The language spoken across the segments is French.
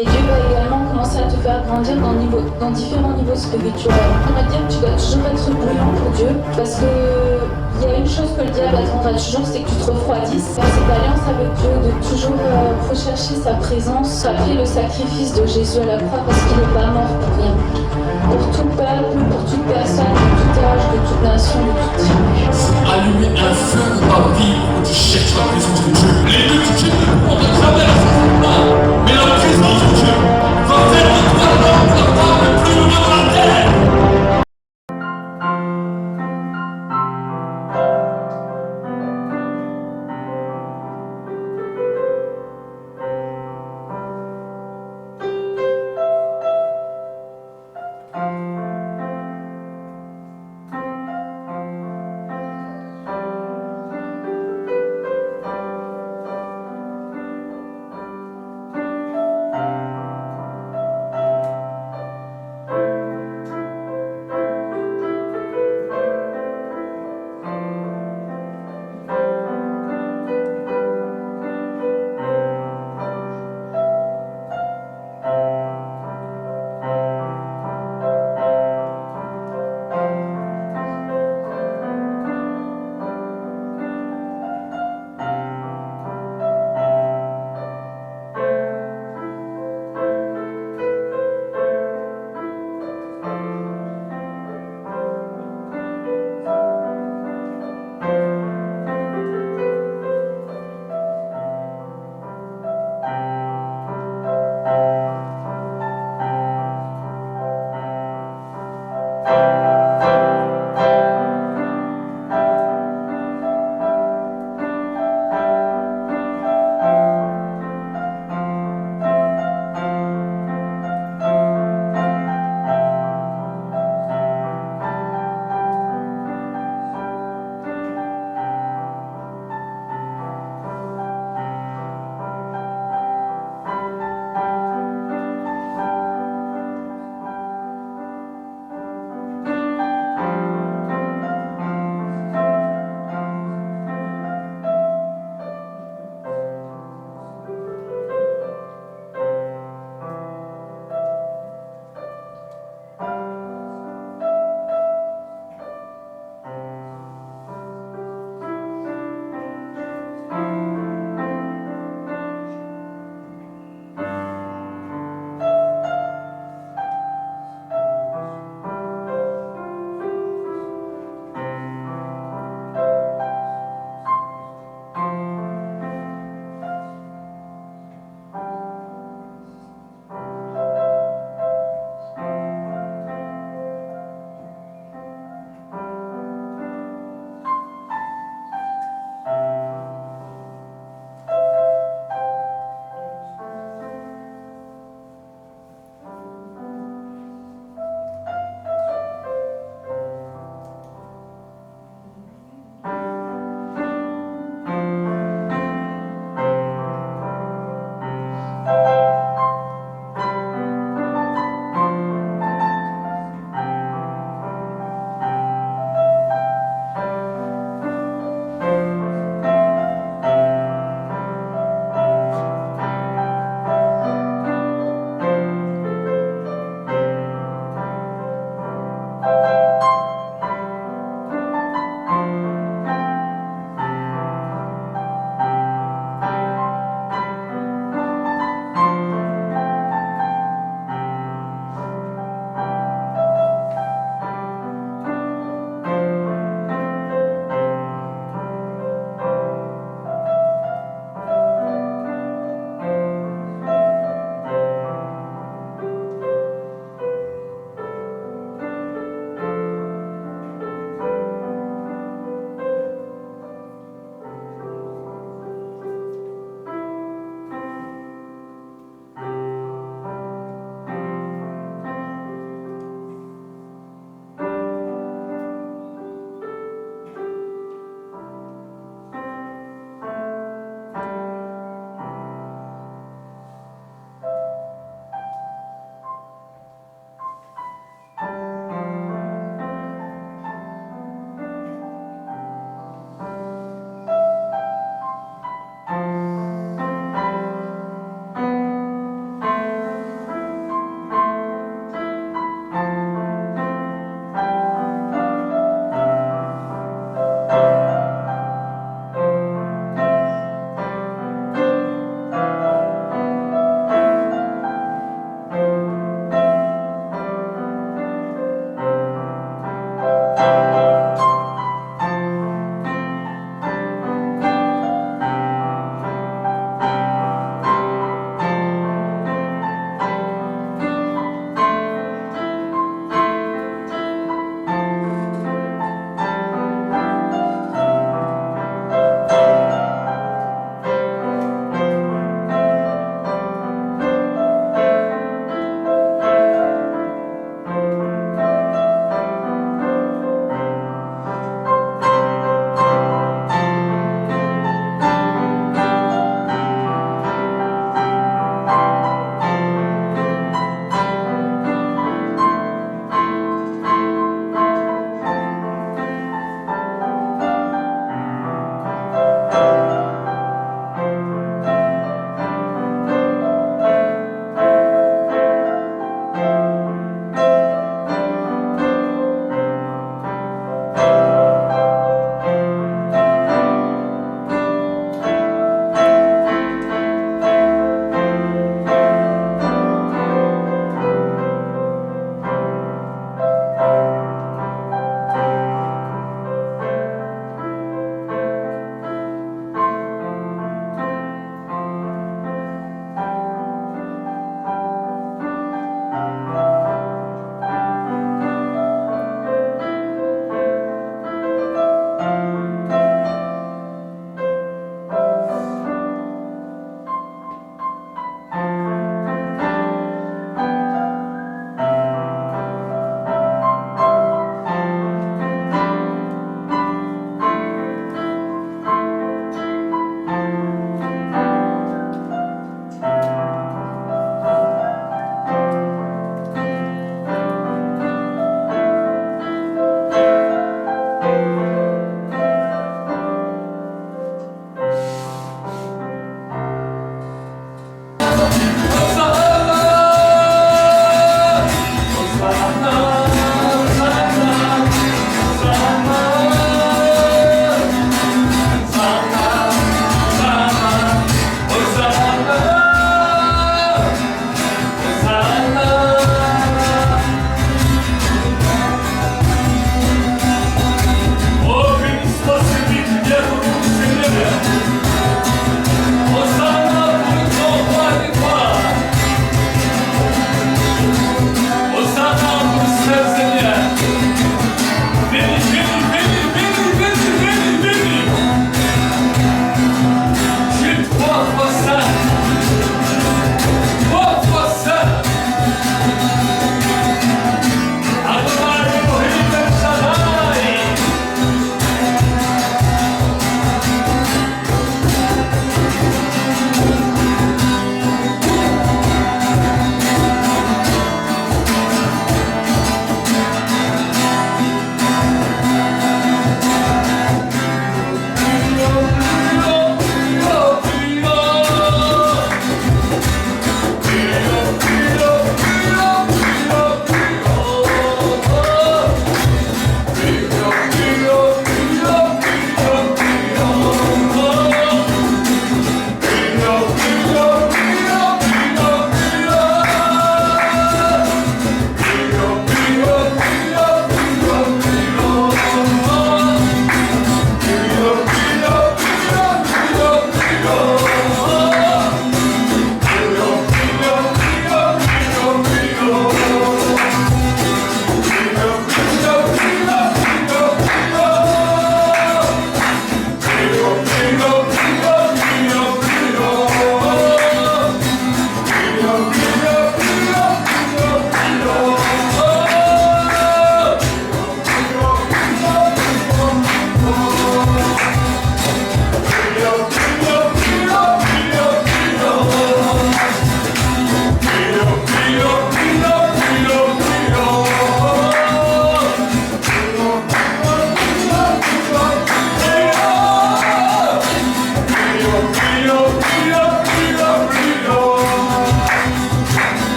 Et Dieu va également commencer à te faire grandir dans différents niveaux spirituels. On va dire que tu dois toujours être bouillant pour Dieu, parce que il y a une chose que le diable attendra toujours, c'est que tu te refroidisses. Dans cette alliance avec Dieu, de toujours rechercher sa présence, rappeler le sacrifice de Jésus à la croix, parce qu'il n'est pas mort pour rien. Pour tout peuple, pour toute personne, de tout âge, de toute nation, de toute tribu. Allumer un feu dans ta vie où tu cherches la présence de Dieu. Les multitudes ne pourront te traverser pas, mais la présence de Dieu va faire de toi l'homme, la femme le plus heureux de la terre.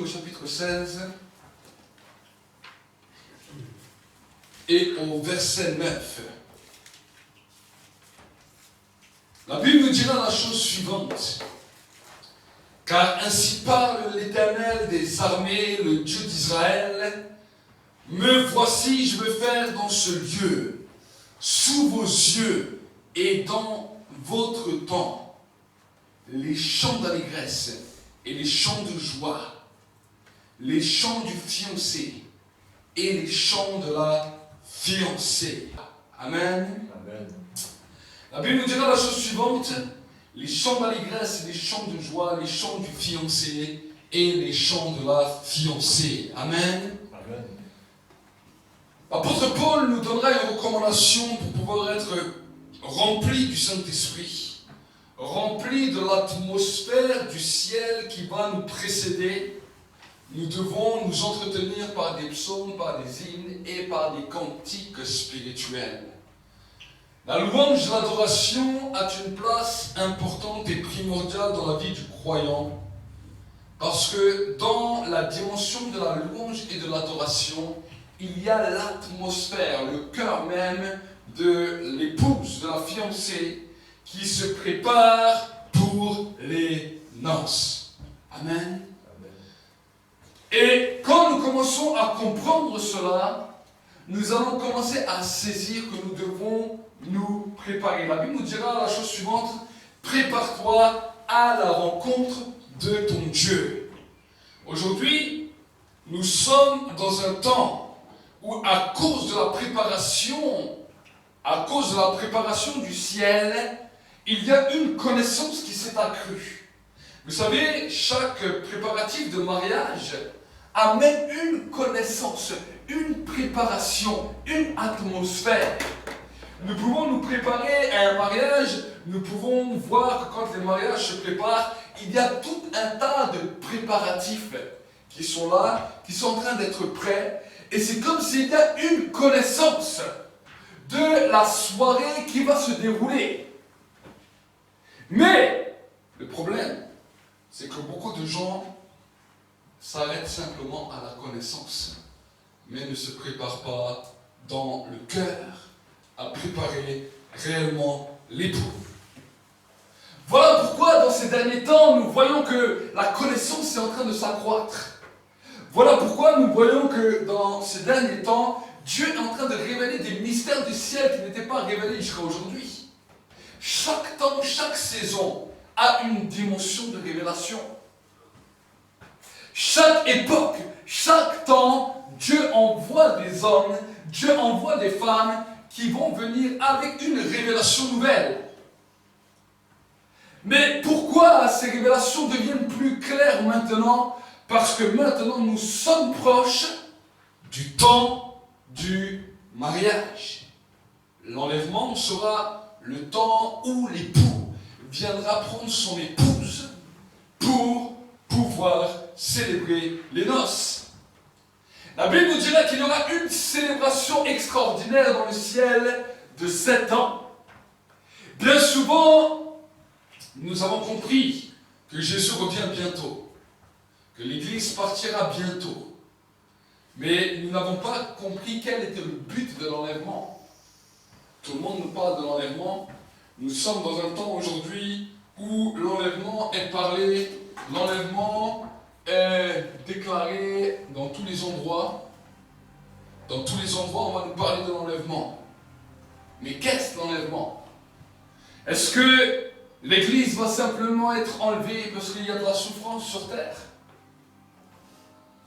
au chapitre 16 et au verset 9. La Bible nous dira la chose suivante. Car ainsi parle l'Éternel des armées, le Dieu d'Israël. Me voici, je veux faire dans ce lieu, sous vos yeux et dans votre temps, les chants d'allégresse et les chants de joie, les chants du fiancé et les chants de la fiancée. Amen. Amen. La Bible nous dira la chose suivante. Les chants d'allégresse, les chants de joie, les chants du fiancé et les chants de la fiancée. Amen. Amen. L'apôtre Paul nous donnera une recommandation pour pouvoir être rempli du Saint-Esprit, rempli de l'atmosphère du ciel qui va nous précéder. Nous devons nous entretenir par des psaumes, par des hymnes et par des cantiques spirituels. La louange de l'adoration a une place importante et primordiale dans la vie du croyant, parce que dans la dimension de la louange et de l'adoration, il y a l'atmosphère, le cœur même de l'épouse, de la fiancée, qui se prépare pour les noces. Amen. Et quand nous commençons à comprendre cela, nous allons commencer à saisir que nous devons nous préparer. La Bible nous dira la chose suivante: prépare-toi à la rencontre de ton Dieu. Aujourd'hui, nous sommes dans un temps où, à cause de la préparation du ciel, il y a une connaissance qui s'est accrue. Vous savez, chaque préparatif de mariage amène une connaissance, une préparation, une atmosphère. Nous pouvons nous préparer à un mariage, nous pouvons voir que quand les mariages se préparent, il y a tout un tas de préparatifs qui sont là, qui sont en train d'être prêts, et c'est comme s'il y a une connaissance de la soirée qui va se dérouler. Mais le problème, c'est que beaucoup de gens s'arrêtent simplement à la connaissance, mais ne se préparent pas dans le cœur à préparer réellement l'époux. Voilà pourquoi dans ces derniers temps, nous voyons que la connaissance est en train de s'accroître. Voilà pourquoi nous voyons que dans ces derniers temps, Dieu est en train de révéler des mystères du ciel qui n'étaient pas révélés jusqu'à aujourd'hui. Chaque temps, chaque saison a une dimension de révélation. Chaque époque, chaque temps, Dieu envoie des hommes, Dieu envoie des femmes qui vont venir avec une révélation nouvelle. Mais pourquoi ces révélations deviennent plus claires maintenant? Parce que maintenant nous sommes proches du temps du mariage. L'enlèvement sera le temps où l'époux viendra prendre son épouse pour pouvoir célébrer les noces. La Bible nous dira qu'il y aura une célébration extraordinaire dans le ciel de 7 ans. Bien souvent, nous avons compris que Jésus revient bientôt, que l'Église partira bientôt. Mais nous n'avons pas compris quel était le but de l'enlèvement. Tout le monde nous parle de l'enlèvement. Nous sommes dans un temps aujourd'hui où l'enlèvement est parlé, l'enlèvement est déclaré dans tous les endroits. Dans tous les endroits, on va nous parler de l'enlèvement. Mais qu'est-ce que l'enlèvement? Est-ce que l'Église va simplement être enlevée parce qu'il y a de la souffrance sur terre?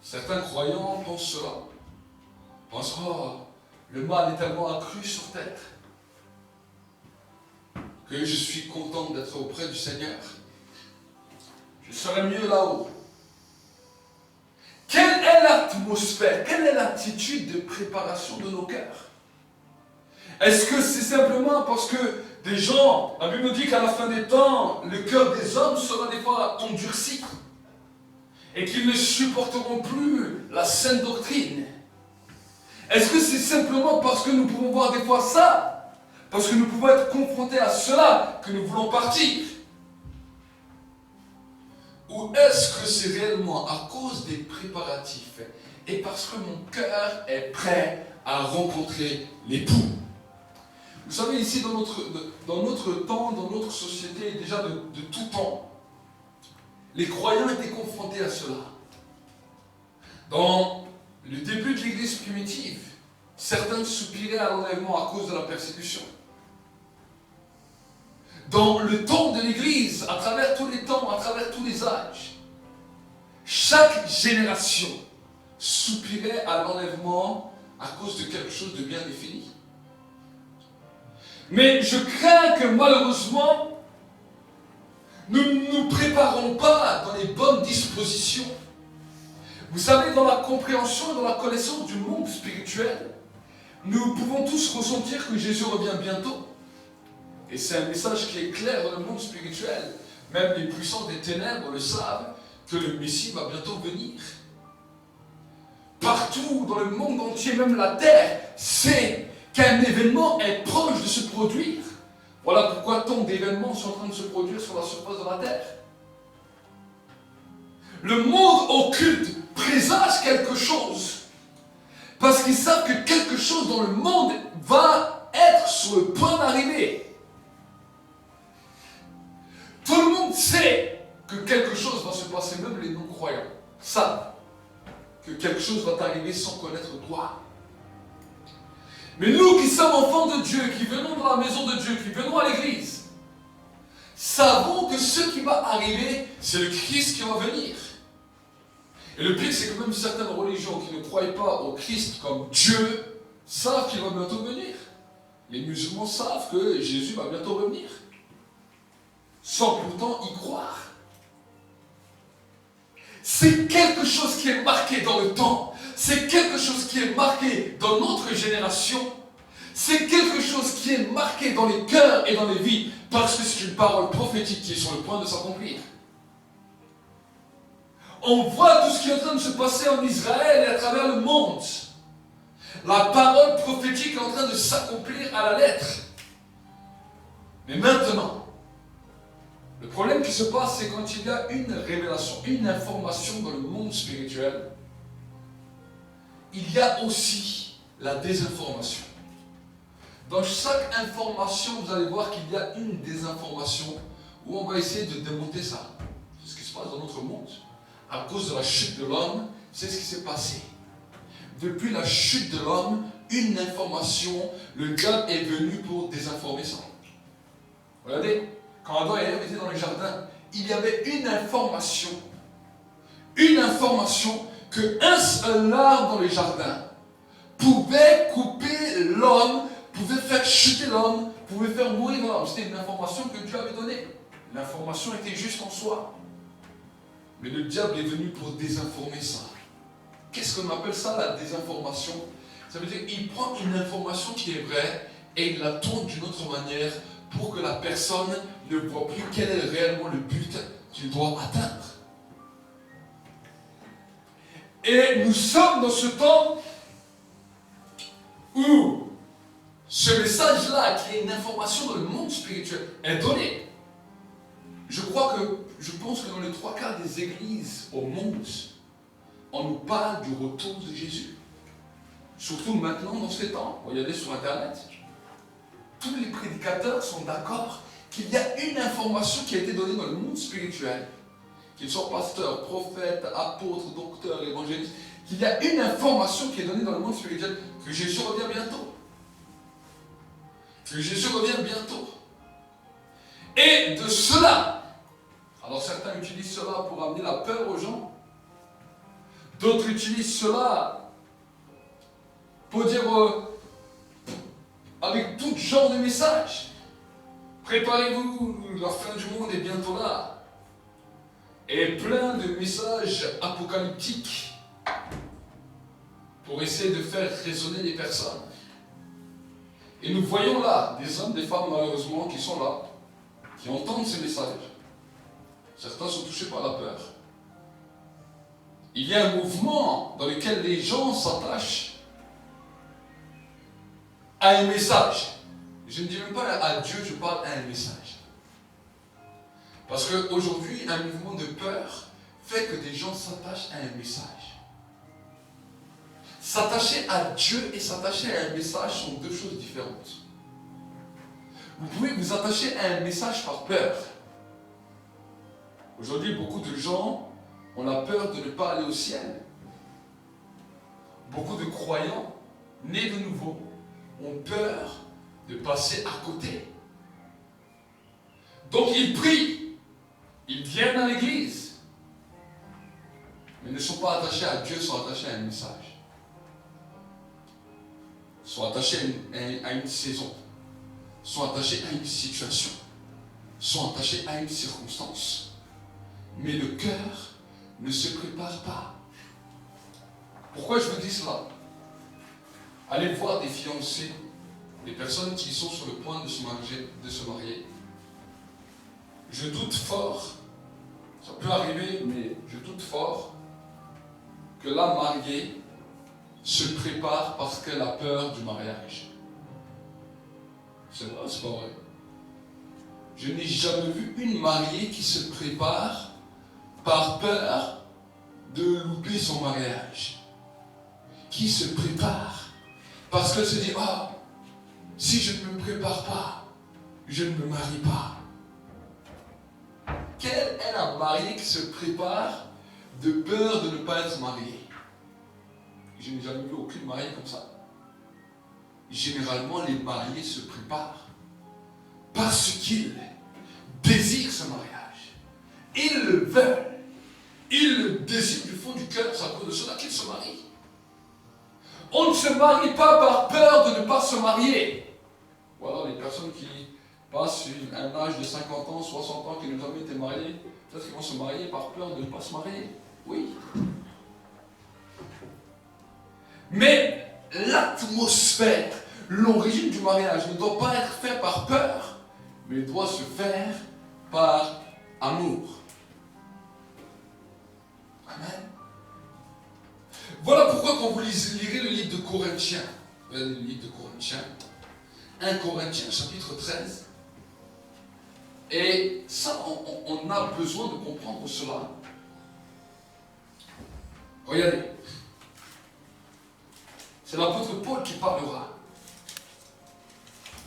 Certains croyants pensent cela. Pensent, oh, le mal est tellement accru sur terre que je suis content d'être auprès du Seigneur. Je serai mieux là-haut. Quelle est l'atmosphère? Quelle est l'attitude de préparation de nos cœurs? Est-ce que c'est simplement parce que des gens, la Bible nous dit qu'à la fin des temps, le cœur des hommes sera des fois endurci et qu'ils ne supporteront plus la saine doctrine? Est-ce que c'est simplement parce que nous pouvons voir des fois ça, parce que nous pouvons être confrontés à cela, que nous voulons partir? Ou est-ce que c'est réellement à cause des préparatifs et parce que mon cœur est prêt à rencontrer l'époux? Vous savez, ici, dans notre temps, dans notre société, et déjà de tout temps, les croyants étaient confrontés à cela. Dans le début de l'Église primitive, certains soupiraient à l'enlèvement à cause de la persécution. Dans le temps de l'Église, à travers tous les temps, à travers tous les âges, chaque génération soupirait à l'enlèvement à cause de quelque chose de bien défini. Mais je crains que malheureusement, nous ne nous préparons pas dans les bonnes dispositions. Vous savez, dans la compréhension et dans la connaissance du monde spirituel, nous pouvons tous ressentir que Jésus revient bientôt. Et c'est un message qui est clair dans le monde spirituel. Même les puissants des ténèbres le savent, que le Messie va bientôt venir. Partout dans le monde entier, même la terre, sait qu'un événement est proche de se produire. Voilà pourquoi tant d'événements sont en train de se produire sur la surface de la terre. Le monde occulte présage quelque chose parce qu'ils savent que quelque chose dans le monde va être sur le point d'arriver. Tout le monde sait que quelque chose va se passer, même les non-croyants savent que quelque chose va arriver sans connaître toi. Mais nous qui sommes enfants de Dieu, qui venons dans la maison de Dieu, qui venons à l'église, savons que ce qui va arriver, c'est le Christ qui va venir. Et le pire, c'est que même certaines religions qui ne croient pas au Christ comme Dieu, savent qu'il va bientôt venir. Les musulmans savent que Jésus va bientôt revenir, sans pourtant y croire. C'est quelque chose qui est marqué dans le temps. C'est quelque chose qui est marqué dans notre génération. C'est quelque chose qui est marqué dans les cœurs et dans les vies, parce que c'est une parole prophétique qui est sur le point de s'accomplir. On voit tout ce qui est en train de se passer en Israël et à travers le monde. La parole prophétique est en train de s'accomplir à la lettre. Mais maintenant, le problème qui se passe, c'est quand il y a une révélation, une information dans le monde spirituel, il y a aussi la désinformation. Dans chaque information, vous allez voir qu'il y a une désinformation où on va essayer de démonter ça. C'est ce qui se passe dans notre monde. À cause de la chute de l'homme, c'est ce qui s'est passé. Depuis la chute de l'homme, une information, le diable est venu pour désinformer ça. Regardez, quand Adam et Ève étaient dans le jardin, il y avait une information qu'un seul arbre dans le jardin pouvait couper l'homme, pouvait faire chuter l'homme, pouvait faire mourir l'homme. C'était une information que Dieu avait donnée. L'information était juste en soi. Mais le diable est venu pour désinformer ça. Qu'est-ce qu'on appelle ça, la désinformation? Ça veut dire qu'il prend une information qui est vraie et il la tourne d'une autre manière pour que la personne ne voit plus quel est réellement le but qu'il doit atteindre. Et nous sommes dans ce temps où ce message-là, qui est une information dans le monde spirituel, est donné. Je pense que dans les 3/4 des églises au monde, on nous parle du retour de Jésus. Surtout maintenant, dans ces temps. Regardez sur Internet. Tous les prédicateurs sont d'accord qu'il y a une information qui a été donnée dans le monde spirituel, qu'ils soient pasteurs, prophètes, apôtres, docteurs, évangélistes, qu'il y a une information qui est donnée dans le monde spirituel, que Jésus revient bientôt. Que Jésus revient bientôt. Et de cela, alors certains utilisent cela pour amener la peur aux gens, d'autres utilisent cela pour dire avec tout genre de messages. Préparez-vous, la fin du monde est bientôt là. Et plein de messages apocalyptiques pour essayer de faire raisonner les personnes. Et nous voyons là des hommes, des femmes malheureusement qui sont là, qui entendent ces messages. Certains sont touchés par la peur. Il y a un mouvement dans lequel les gens s'attachent à un message. Je ne dis même pas à Dieu, je parle à un message. Parce qu'aujourd'hui, un mouvement de peur fait que des gens s'attachent à un message. S'attacher à Dieu et s'attacher à un message sont deux choses différentes. Vous pouvez vous attacher à un message par peur. Aujourd'hui, beaucoup de gens ont la peur de ne pas aller au ciel. Beaucoup de croyants, nés de nouveau, ont peur de passer à côté. Donc ils prient, ils viennent à l'église, mais ne sont pas attachés à Dieu, sont attachés à un message. Sont attachés à une saison, sont attachés à une situation, sont attachés à une circonstance. Mais le cœur ne se prépare pas. Pourquoi je vous dis cela? Allez voir des fiancés, des personnes qui sont sur le point de se marier. Je doute fort, ça peut arriver, mais je doute fort que la mariée se prépare parce qu'elle a peur du mariage. C'est vrai, c'est pas vrai. Je n'ai jamais vu une mariée qui se prépare par peur de louper son mariage. Qui se prépare parce qu'elle se dit, ah, si je ne me prépare pas, je ne me marie pas. Quelle est la mariée qui se prépare de peur de ne pas être mariée? Je n'ai jamais vu aucune mariée comme ça. Généralement, les mariés se préparent parce qu'ils désirent ce mariage. Ils le veulent. Ils le désirent du fond du cœur. C'est à cause de cela qu'ils se marient. On ne se marie pas par peur de ne pas se marier. Ou alors les personnes qui passent un âge de 50 ans, 60 ans, qui n'ont jamais été mariées, peut-être qu'ils vont se marier par peur de ne pas se marier. Oui. Mais l'atmosphère, l'origine du mariage ne doit pas être faite par peur, mais doit se faire par amour. Amen. Voilà pourquoi quand vous lirez le livre de Corinthiens, 1 Corinthiens chapitre 13, et ça, on a besoin de comprendre cela. Regardez, c'est l'apôtre Paul qui parlera.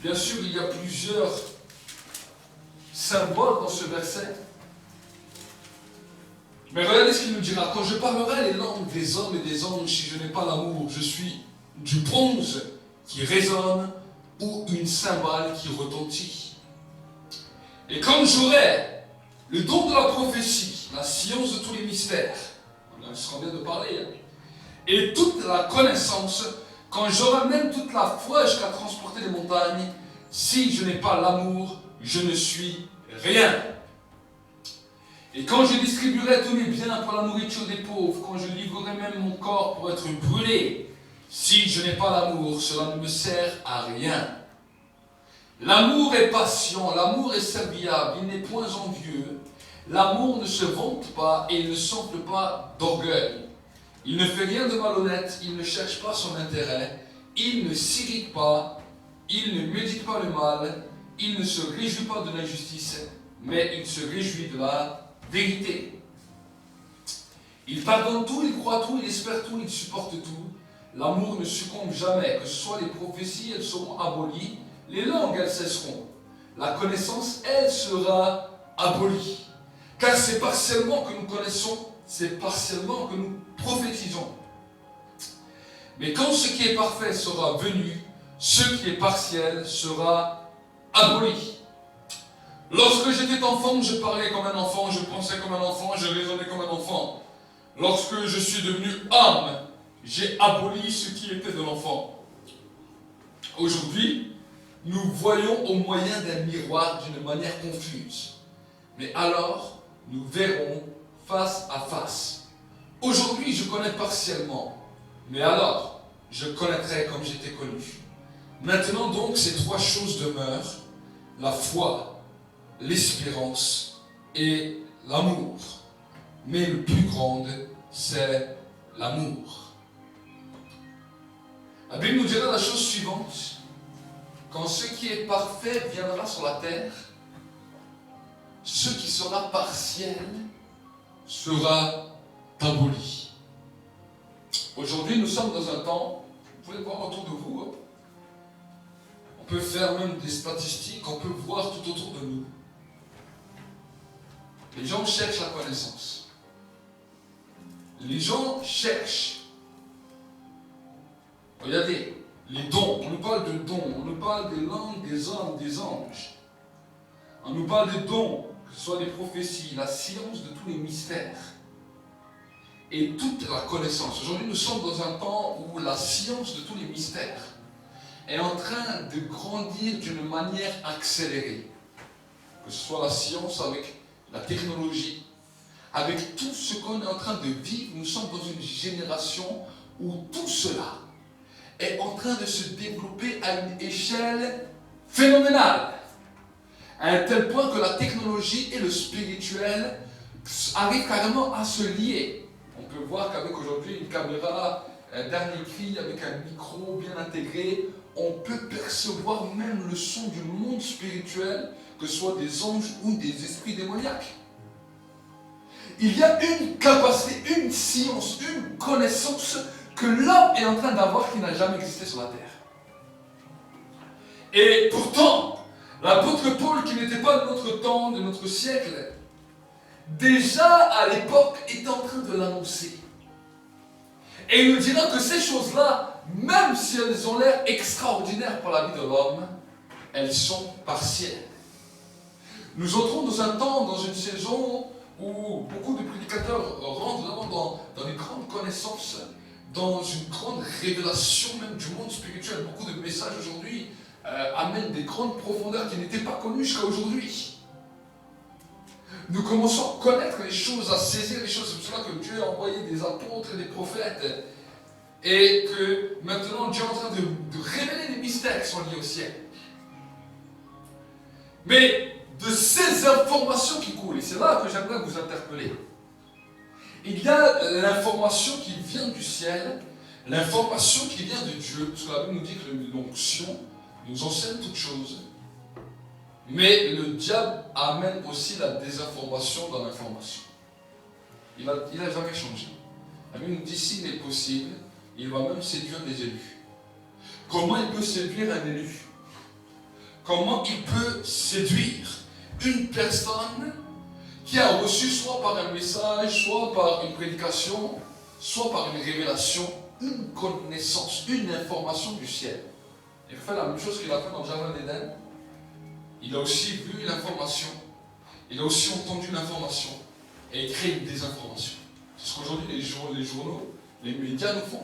Bien sûr, il y a plusieurs symboles dans ce verset. Mais regardez ce qu'il nous dira. Quand je parlerai les langues des hommes et des anges, si je n'ai pas l'amour, je suis du bronze qui résonne ou une cymbale qui retentit. Et quand j'aurai le don de la prophétie, la science de tous les mystères, ce qu'on vient de parler, et toute la connaissance, quand j'aurai même toute la foi jusqu'à transporter les montagnes, si je n'ai pas l'amour, je ne suis rien. Et quand je distribuerai tous mes biens pour la nourriture des pauvres, quand je livrerai même mon corps pour être brûlé, si je n'ai pas l'amour, cela ne me sert à rien. L'amour est patient, l'amour est serviable, il n'est point envieux. L'amour ne se vante pas et il ne s'enfle pas d'orgueil. Il ne fait rien de malhonnête, il ne cherche pas son intérêt, il ne s'irrite pas, il ne médite pas le mal, il ne se réjouit pas de l'injustice, mais il se réjouit de la vérité. Il pardonne tout, il croit tout, il espère tout, il supporte tout. L'amour ne succombe jamais, que ce soit les prophéties, elles seront abolies, les langues, elles cesseront. La connaissance, elle sera abolie. Car c'est partiellement que nous connaissons, c'est partiellement que nous prophétisons. Mais quand ce qui est parfait sera venu, ce qui est partiel sera aboli. Lorsque j'étais enfant, je parlais comme un enfant, je pensais comme un enfant, je raisonnais comme un enfant. Lorsque je suis devenu homme, j'ai aboli ce qui était de l'enfant. Aujourd'hui, nous voyons au moyen d'un miroir d'une manière confuse. Mais alors, nous verrons face à face. Aujourd'hui, je connais partiellement. Mais alors, je connaîtrai comme j'étais connu. Maintenant donc, ces trois choses demeurent, la foi, l'espérance et l'amour. Mais le plus grand, c'est l'amour. La Bible nous dira la chose suivante. Quand ce qui est parfait viendra sur la terre, ce qui sera partiel sera aboli. Aujourd'hui, nous sommes dans un temps, vous pouvez voir autour de vous, hein. On peut faire même des statistiques, on peut voir tout autour de nous. Les gens cherchent la connaissance. Les gens cherchent. Regardez, les dons. On nous parle de dons. On nous parle des langues, des hommes, des anges. On nous parle des dons, que ce soit des prophéties, la science de tous les mystères. Et toute la connaissance. Aujourd'hui, nous sommes dans un temps où la science de tous les mystères est en train de grandir d'une manière accélérée. Que ce soit la science avec la technologie, avec tout ce qu'on est en train de vivre, nous sommes dans une génération où tout cela est en train de se développer à une échelle phénoménale. À un tel point que la technologie et le spirituel arrivent carrément à se lier. On peut voir qu'avec aujourd'hui une caméra, un dernier cri, avec un micro bien intégré, on peut percevoir même le son du monde spirituel, que ce soit des anges ou des esprits démoniaques. Il y a une capacité, une science, une connaissance que l'homme est en train d'avoir qui n'a jamais existé sur la terre. Et pourtant, l'apôtre Paul, qui n'était pas de notre temps, de notre siècle, déjà à l'époque était en train de l'annoncer. Et il nous dira que ces choses-là, même si elles ont l'air extraordinaires pour la vie de l'homme, elles sont partielles. Nous entrons dans un temps, dans une saison où beaucoup de prédicateurs rentrent vraiment dans une grande connaissance, dans une grande révélation même du monde spirituel. Beaucoup de messages aujourd'hui amènent des grandes profondeurs qui n'étaient pas connues jusqu'à aujourd'hui. Nous commençons à connaître les choses, à saisir les choses. C'est pour cela que Dieu a envoyé des apôtres et des prophètes. Et que maintenant Dieu est en train de révéler les mystères qui sont liés au ciel. Mais de ces informations qui coulent, et c'est là que j'aimerais vous interpeller. Il y a l'information qui vient du ciel, l'information qui vient de Dieu, parce que la Bible nous dit que l'onction nous enseigne toutes choses. Mais le diable amène aussi la désinformation dans l'information. Il n'a jamais changé. La Bible nous dit s'il est possible, il va même séduire des élus. Comment il peut séduire un élu? Comment il peut séduire une personne qui a reçu soit par un message, soit par une prédication, soit par une révélation, une connaissance, une information du ciel? Il fait la même chose qu'il a fait dans le jardin d'Éden. Il a aussi vu l'information, il a aussi entendu l'information et il crée une désinformation. C'est ce qu'aujourd'hui les journaux, les médias nous font.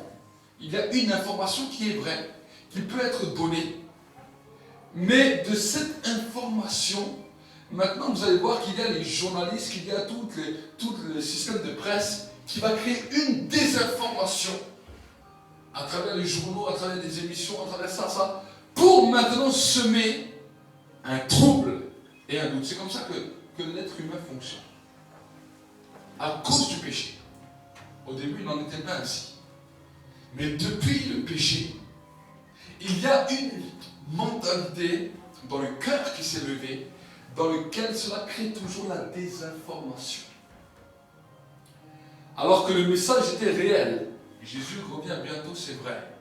Il y a une information qui est vraie, qui peut être donnée. Mais de cette information, maintenant vous allez voir qu'il y a les journalistes, qu'il y a tout le système de presse qui va créer une désinformation à travers les journaux, à travers des émissions, à travers ça, pour maintenant semer un trouble et un doute. C'est comme ça que l'être humain fonctionne. À cause du péché. Au début, il n'en était pas ainsi. Mais depuis le péché, il y a une mentalité dans le cœur qui s'est levé, dans lequel cela crée toujours la désinformation. Alors que le message était réel. Jésus revient bientôt, c'est vrai.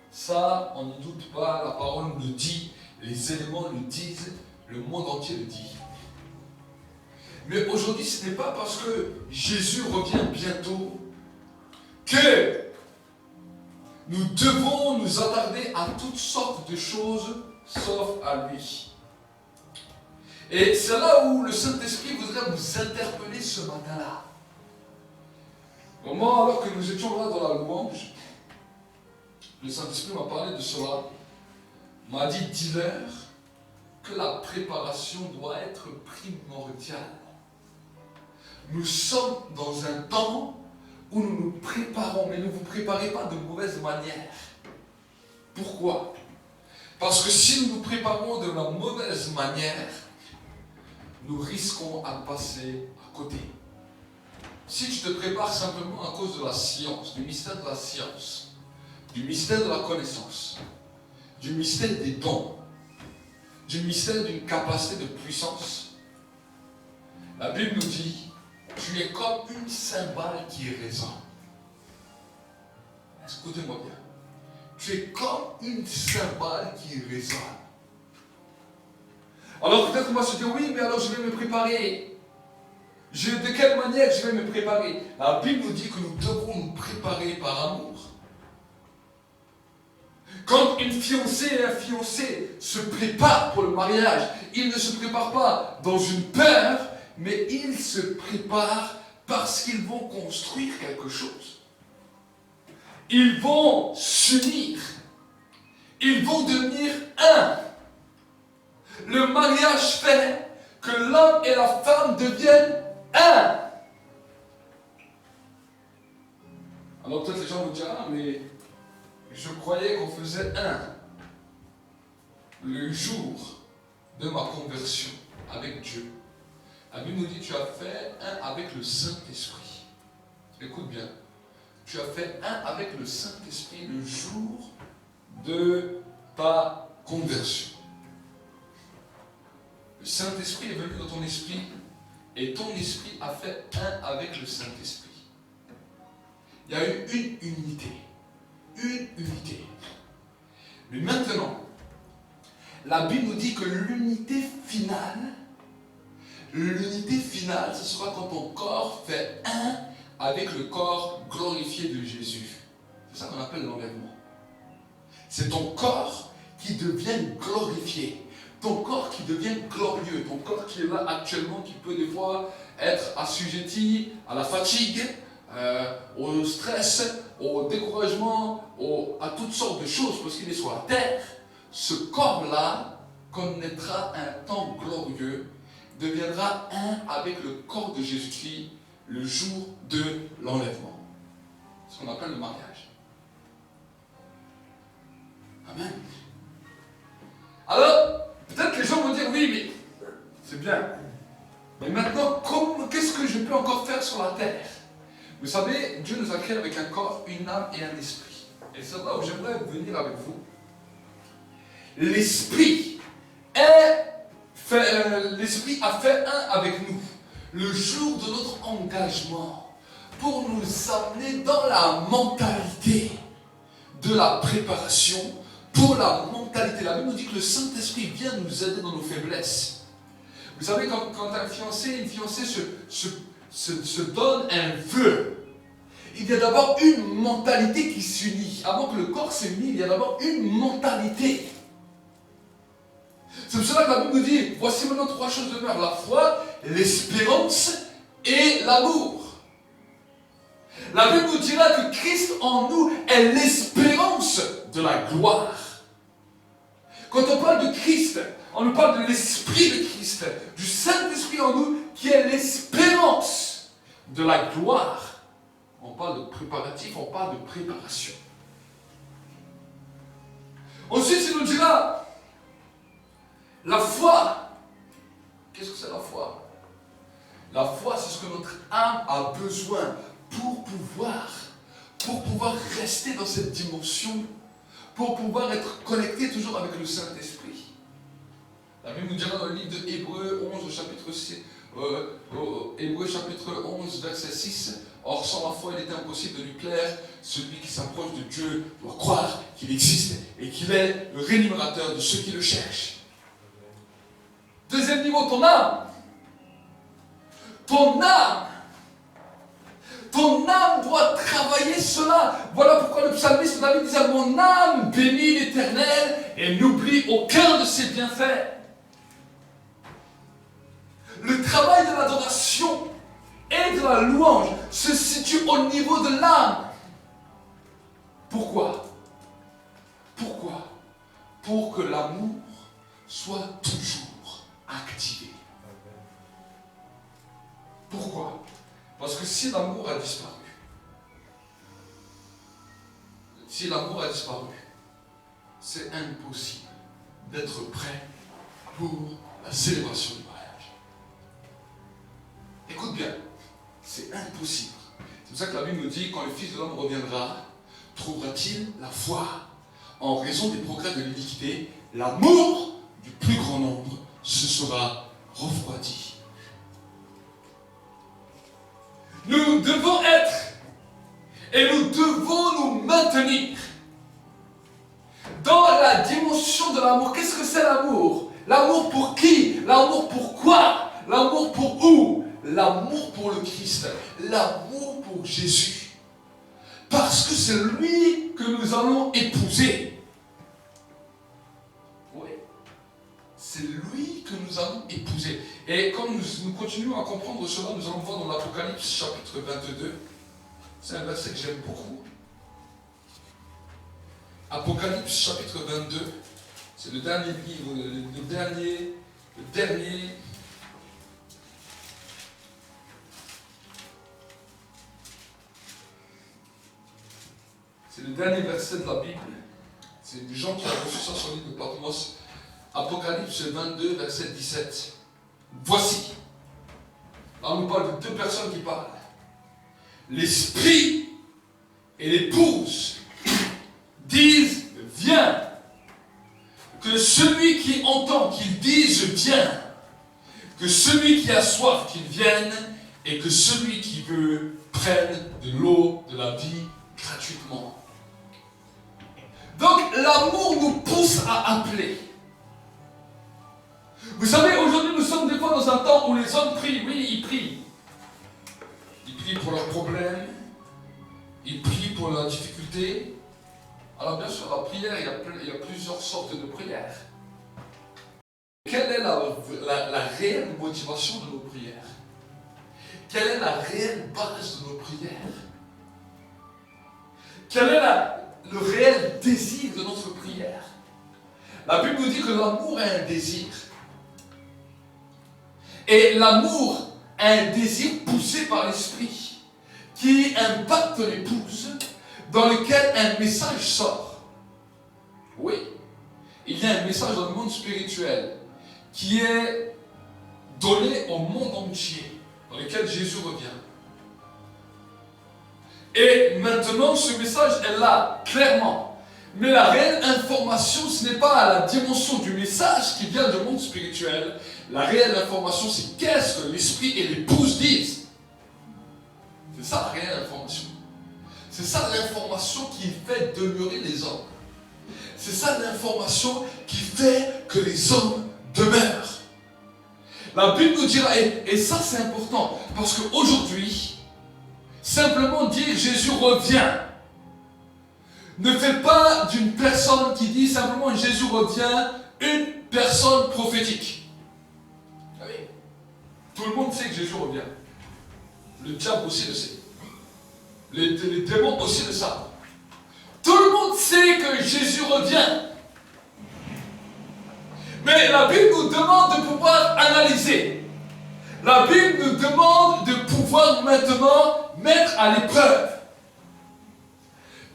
Ça, on ne doute pas, la parole le dit, les éléments le disent, le monde entier le dit. Mais aujourd'hui, ce n'est pas parce que Jésus revient bientôt que nous devons nous attarder à toutes sortes de choses sauf à lui. Et c'est là où le Saint-Esprit voudrait vous interpeller ce matin-là. Au moment alors que nous étions là dans la louange, le Saint-Esprit m'a parlé de cela, m'a dit, dis-leur que la préparation doit être primordiale. Nous sommes dans un temps où nous nous préparons, mais ne vous préparez pas de mauvaise manière. Pourquoi? Parce que si nous nous préparons de la mauvaise manière, nous risquons à passer à côté. Si tu te prépares simplement à cause de la science, du mystère de la science, du mystère de la connaissance, du mystère des dons, du mystère d'une capacité de puissance, La Bible nous dit, tu es comme une cymbale qui résonne. Écoutez-moi bien. Tu es comme une cymbale qui résonne. Alors peut-être qu'on va se dire, oui, mais alors je vais me préparer. De quelle manière je vais me préparer? La Bible nous dit que nous devons nous préparer par amour. Quand une fiancée et un fiancé se préparent pour le mariage, ils ne se préparent pas dans une peur, mais ils se préparent parce qu'ils vont construire quelque chose. Ils vont s'unir. Ils vont devenir un. Le mariage fait que l'homme et la femme deviennent un. Alors peut-être les gens vont dire, ah mais je croyais qu'on faisait un. Le jour de ma conversion avec Dieu, la Bible nous dit, tu as fait un avec le Saint-Esprit. Écoute bien. Tu as fait un avec le Saint-Esprit le jour de ta conversion. Le Saint-Esprit est venu dans ton esprit et ton esprit a fait un avec le Saint-Esprit. Il y a eu une unité. Une unité. Mais maintenant, la Bible nous dit que l'unité finale, ce sera quand ton corps fait un avec le corps glorifié de Jésus. C'est ça qu'on appelle l'enlèvement. C'est ton corps qui devient glorifié. Ton corps qui devient glorieux. Ton corps qui est là actuellement, qui peut des fois être assujetti à la fatigue, au stress, au découragement, à toutes sortes de choses, parce qu'il est sur la terre. Ce corps-là connaîtra un temps glorieux, deviendra un avec le corps de Jésus-Christ le jour de l'enlèvement. Ce qu'on appelle le mariage. Amen. Alors, peut-être que les gens vont dire, oui, mais c'est bien. Mais maintenant, qu'est-ce que je peux encore faire sur la terre? Vous savez, Dieu nous a créés avec un corps, une âme et un esprit. Et c'est là où j'aimerais venir avec vous. L'esprit a fait un avec nous le jour de notre engagement pour nous amener dans la mentalité de la préparation, pour la mentalité. La Bible nous dit que le Saint-Esprit vient nous aider dans nos faiblesses. Vous savez, quand un fiancé, une fiancée se donne un vœu, il y a d'abord une mentalité qui s'unit. Avant que le corps s'unisse, il y a d'abord une mentalité. C'est pour cela que la Bible nous dit, voici maintenant trois choses demeurent, la foi, l'espérance et l'amour. La Bible nous dira que Christ en nous est l'espérance de la gloire. Quand on parle de Christ, on nous parle de l'esprit de Christ, du Saint-Esprit en nous qui est l'espérance de la gloire. On parle de préparatif, on parle de préparation. Ensuite, il nous dira la foi. Qu'est-ce que c'est la foi? La foi, c'est ce que notre âme a besoin pour pouvoir rester dans cette dimension, pour pouvoir être connecté toujours avec le Saint-Esprit. La Bible nous dira dans le livre de Hébreux 11, Hébreux chapitre 11, verset 6, « Or, sans la foi, il est impossible de lui plaire. Celui qui s'approche de Dieu doit croire qu'il existe et qu'il est le rémunérateur de ceux qui le cherchent. » Deuxième niveau, ton âme. Ton âme. Ton âme doit travailler cela. Voilà pourquoi le psalmiste David disait, mon âme bénit l'Éternel et n'oublie aucun de ses bienfaits. Le travail de l'adoration et de la louange se situe au niveau de l'âme. Pourquoi? Pourquoi? Pour que l'amour soit toujours activé. Pourquoi? Parce que si l'amour a disparu, c'est impossible d'être prêt pour la célébration du mariage. Écoute bien, c'est impossible. C'est pour ça que la Bible nous dit, quand le Fils de l'homme reviendra, trouvera-t-il la foi? En raison des progrès de l'iniquité, l'amour du plus grand nombre se sera refroidi. Et nous devons nous maintenir dans la dimension de l'amour. Qu'est-ce que c'est l'amour? L'amour pour qui? L'amour pour quoi? L'amour pour où? L'amour pour le Christ. L'amour pour Jésus. Parce que c'est lui que nous allons épouser. Oui. C'est lui que nous allons épouser. Et quand nous continuons à comprendre cela, nous allons voir dans l'Apocalypse chapitre 22. C'est un verset que j'aime beaucoup. Apocalypse chapitre 22. C'est le dernier livre, le dernier. C'est le dernier verset de la Bible. C'est Jean qui a reçu ça sur l'île de Patmos. Apocalypse 22, verset 17. Voici. Là, on nous parle de deux personnes qui parlent. L'esprit et l'épouse disent viens. Que celui qui entend qu'il dise viens. Que celui qui a soif qu'il vienne. Et que celui qui veut prenne de l'eau de la vie gratuitement. Donc l'amour nous pousse à appeler. Vous savez, aujourd'hui nous sommes des fois dans un temps où les hommes prient. Oui, ils prient. Ils prient pour leurs problèmes. Ils prient pour leurs difficultés. Alors bien sûr, la prière, il y a plusieurs sortes de prières. Quelle est la réelle motivation de nos prières? Quelle est la réelle base de nos prières? Quel est le réel désir de notre prière? La Bible nous dit que l'amour a un désir. Et l'amour a un désir poussé par l'esprit qui impacte l'épouse, dans lequel un message sort. Oui, il y a un message dans le monde spirituel qui est donné au monde entier, dans lequel Jésus revient. Et maintenant, ce message est là, clairement. Mais la réelle information, ce n'est pas à la dimension du message qui vient du monde spirituel. La réelle information, c'est qu'est-ce que l'esprit et l'épouse disent. C'est ça la réelle information. C'est ça l'information qui fait demeurer les hommes. C'est ça l'information qui fait que les hommes demeurent. La Bible nous dira, et ça c'est important, parce qu'aujourd'hui, simplement dire Jésus revient ne fait pas d'une personne qui dit simplement Jésus revient une personne prophétique. Ah oui. Tout le monde sait que Jésus revient. Le diable aussi le sait. Les démons aussi le savent. Tout le monde sait que Jésus revient. Mais la Bible nous demande de pouvoir analyser. La Bible nous demande de pouvoir maintenant mettre à l'épreuve.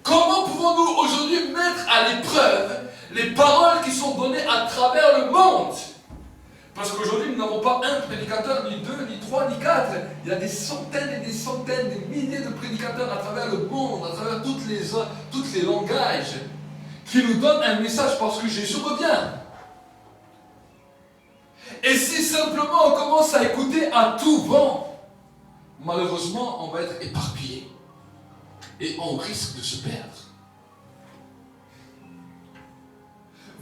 Comment pouvons-nous aujourd'hui mettre à l'épreuve les paroles qui sont données à travers le monde? Parce qu'aujourd'hui, nous n'avons pas un prédicateur, ni deux, ni trois, ni quatre. Il y a des centaines et des centaines, des milliers de prédicateurs à travers le monde, à travers tous les langages, qui nous donnent un message parce que Jésus revient. Et si simplement on commence à écouter à tout vent, malheureusement, on va être éparpillé. Et on risque de se perdre.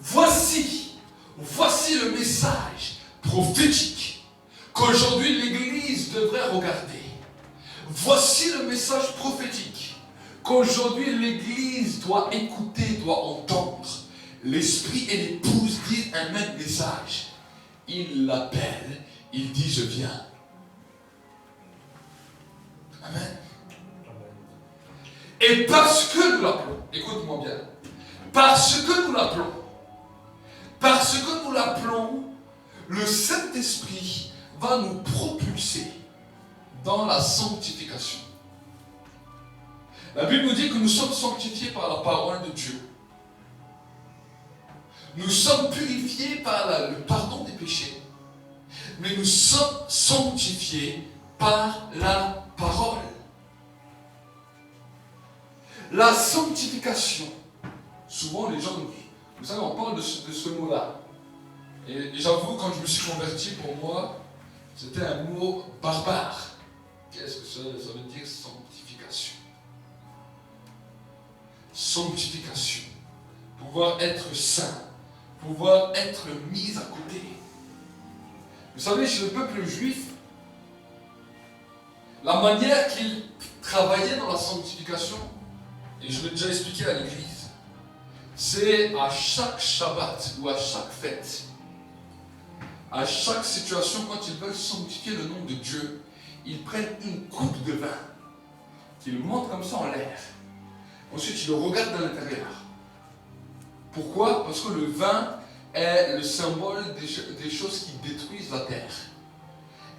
Voici le message prophétique qu'aujourd'hui l'Église devrait regarder. Voici le message prophétique qu'aujourd'hui l'Église doit écouter, doit entendre. L'esprit et l'épouse disent un même message. Il l'appelle, il dit je viens. Amen. Et parce que nous l'appelons, écoute-moi bien, parce que nous l'appelons, le Saint-Esprit va nous propulser dans la sanctification. La Bible nous dit que nous sommes sanctifiés par la parole de Dieu. Nous sommes purifiés par le pardon des péchés. Mais nous sommes sanctifiés par la parole. La sanctification. Souvent les gens, vous savez, on parle de ce mot-là. Et j'avoue, quand je me suis converti, pour moi, c'était un mot barbare. Qu'est-ce que ça veut dire, sanctification? sanctification, pouvoir être saint, pouvoir être mis à côté. Vous savez, chez le peuple juif, la manière qu'il travaillait dans la sanctification, et je l'ai déjà expliqué à l'église, c'est à chaque Shabbat ou à chaque fête, à chaque situation, quand ils veulent sanctifier le nom de Dieu, ils prennent une coupe de vin, qu'ils montent comme ça en l'air. Ensuite, ils le regardent dans l'intérieur. Pourquoi? Parce que le vin est le symbole des choses qui détruisent la terre.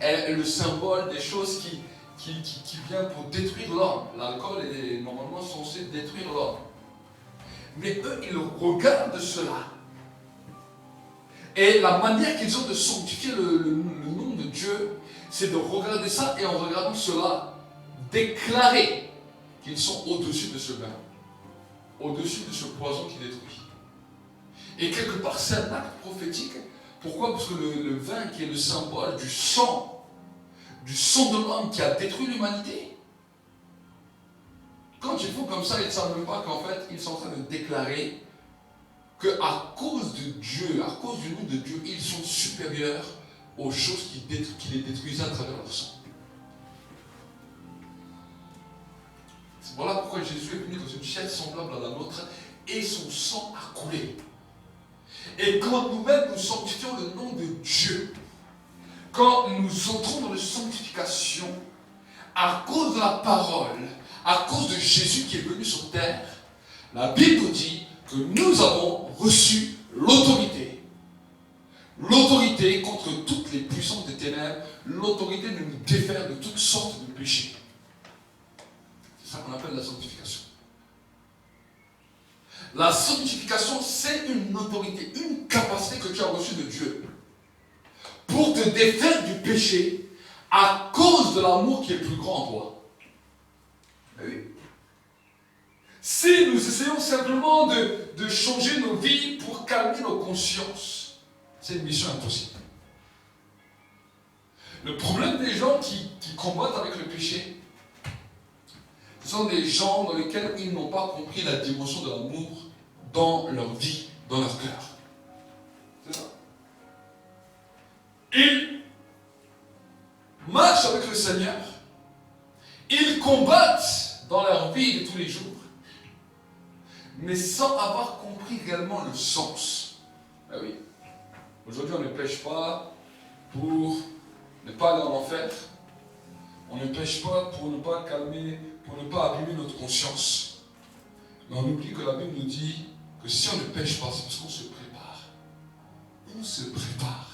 Est le symbole des choses qui viennent pour détruire l'homme. L'alcool est normalement censé détruire l'homme. Mais eux, ils regardent cela. Et la manière qu'ils ont de sanctifier le nom de Dieu, c'est de regarder ça et en regardant cela, déclarer qu'ils sont au-dessus de ce vin, au-dessus de ce poison qui détruit. Et quelque part, c'est un acte prophétique. Pourquoi? Parce que le vin qui est le symbole du sang de l'homme qui a détruit l'humanité. Quand ils font comme ça, ils ne savent même pas qu'en fait, ils sont en train de déclarer qu'à cause de Dieu, à cause du nom de Dieu, ils sont supérieurs aux choses qui les détruisaient à travers leur sang. Voilà pourquoi Jésus est venu dans une chair semblable à la nôtre et son sang a coulé. Et quand nous-mêmes nous sanctifions le nom de Dieu, quand nous entrons dans la sanctification, à cause de la parole, à cause de Jésus qui est venu sur terre, la Bible nous dit que nous avons reçu l'autorité. L'autorité contre toutes les puissances des ténèbres, l'autorité de nous défaire de toutes sortes de péchés. C'est ça qu'on appelle la sanctification. La sanctification, c'est une autorité, une capacité que tu as reçue de Dieu pour te défaire du péché à cause de l'amour qui est plus grand en toi. Oui. Si nous essayons simplement de changer nos vies pour calmer nos consciences, c'est une mission impossible. Le problème des gens qui combattent avec le péché, ce sont des gens dans lesquels ils n'ont pas compris la dimension de l'amour dans leur vie, dans leur cœur. C'est ça. Ils marchent avec le Seigneur, ils combattent dans leur vie de tous les jours, mais sans avoir compris réellement le sens. Ben oui. Aujourd'hui, on ne pêche pas pour ne pas aller en enfer. On ne pêche pas pour ne pas calmer, pour ne pas abîmer notre conscience. Mais on oublie que la Bible nous dit que si on ne pêche pas, c'est parce qu'on se prépare. On se prépare.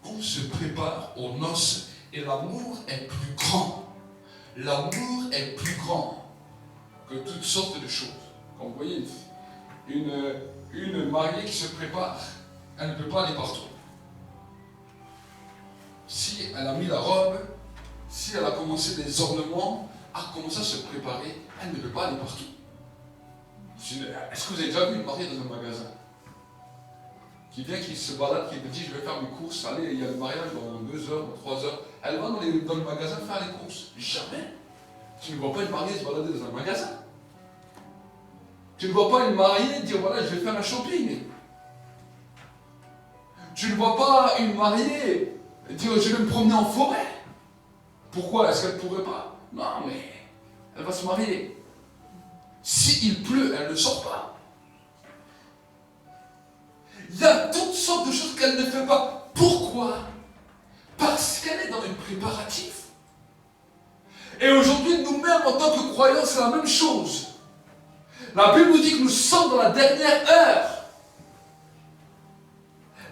On se prépare aux noces. Et l'amour est plus grand. L'amour est plus grand que toutes sortes de choses. Quand vous voyez une mariée qui se prépare, elle ne peut pas aller partout. Si elle a mis la robe, si elle a commencé des ornements, a commencé à se préparer, elle ne peut pas aller partout. Est-ce que vous avez déjà vu une mariée dans un magasin qui vient, qui se balade, qui me dit je vais faire mes courses, allez, il y a le mariage dans 2 heures, dans 3 heures, elle va dans le magasin faire les courses. Jamais. Tu ne vois pas une mariée se balader dans un magasin. Tu ne vois pas une mariée dire voilà, je vais faire un shopping. Tu ne vois pas une mariée dire je vais me promener en forêt. Pourquoi? Est-ce qu'elle ne pourrait pas? Non, mais elle va se marier. S'il pleut, elle ne sort pas. Il y a toutes sortes de choses qu'elle ne fait pas. Pourquoi? Parce qu'elle est dans les préparatifs. Et aujourd'hui, nous-mêmes, en tant que croyants, c'est la même chose. La Bible nous dit que nous sommes dans la dernière heure.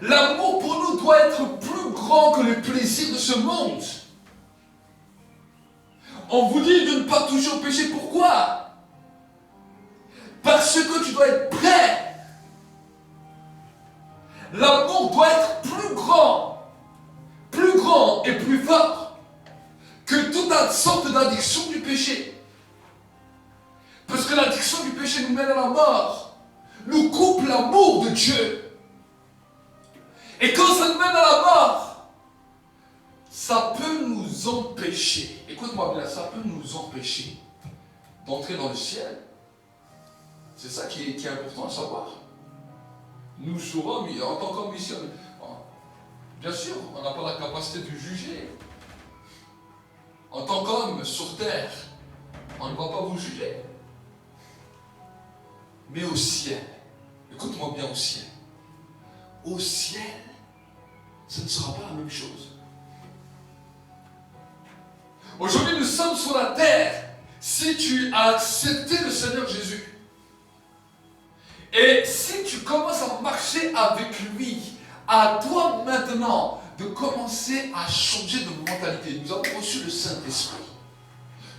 L'amour pour nous doit être plus grand que le plaisir de ce monde. On vous dit de ne pas toucher au péché. Pourquoi? Parce que tu dois être prêt. L'amour doit être plus grand et plus fort que toute sorte d'addiction du péché. Parce que l'addiction du péché nous mène à la mort, nous coupe l'amour de Dieu. Et quand ça nous mène à la mort, ça peut nous empêcher, écoute-moi bien, ça peut nous empêcher d'entrer dans le ciel C'est ça qui est important à savoir. Nous saurons, en tant qu'homme ici, bien sûr, on n'a pas la capacité de juger. En tant qu'homme sur terre, on ne va pas vous juger. Mais au ciel, écoute-moi bien, au ciel, ce ne sera pas la même chose. Aujourd'hui, nous sommes sur la terre. Si tu as accepté le Seigneur Jésus, et si tu commences à marcher avec lui, à toi maintenant de commencer à changer de mentalité. Nous avons reçu le Saint-Esprit.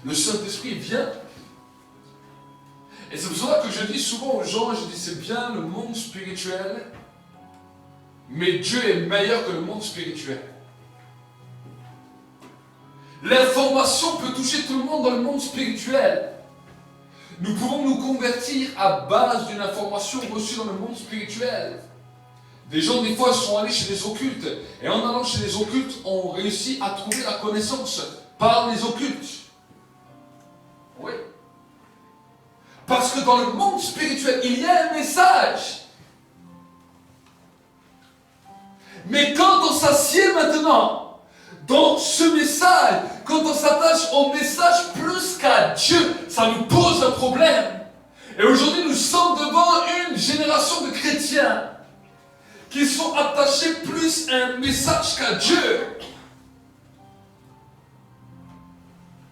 Le Saint-Esprit vient. Et c'est pour cela que je dis souvent aux gens, je dis c'est bien le monde spirituel, mais Dieu est meilleur que le monde spirituel. L'information peut toucher tout le monde dans le monde spirituel. Nous pouvons nous convertir à base d'une information reçue dans le monde spirituel. Des gens, des fois, sont allés chez les occultes. Et en allant chez les occultes, ont réussi à trouver la connaissance par les occultes. Oui. Parce que dans le monde spirituel, il y a un message. Mais quand on s'assied maintenant dans ce message, quand on s'attache au message plus qu'à Dieu, ça nous pose un problème. Et aujourd'hui, nous sommes devant une génération de chrétiens qui sont attachés plus à un message qu'à Dieu.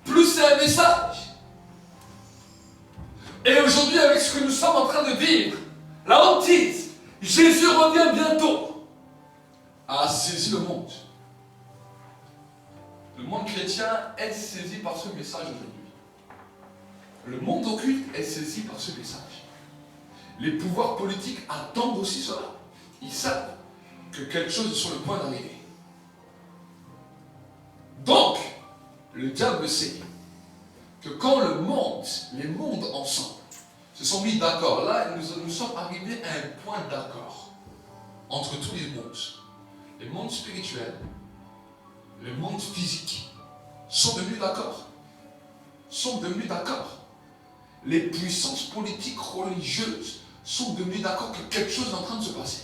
Plus à un message. Et aujourd'hui, avec ce que nous sommes en train de vivre, la hantise, Jésus revient bientôt, a saisi le monde. Le monde chrétien est saisi par ce message aujourd'hui. Le monde occulte est saisi par ce message. Les pouvoirs politiques attendent aussi cela. Ils savent que quelque chose est sur le point d'arriver. Donc, le diable sait que quand les mondes ensemble, se sont mis d'accord, là, nous sommes arrivés à un point d'accord entre tous les mondes spirituels, le monde physique, sont devenus d'accord. Les puissances politiques religieuses sont devenues d'accord que quelque chose est en train de se passer.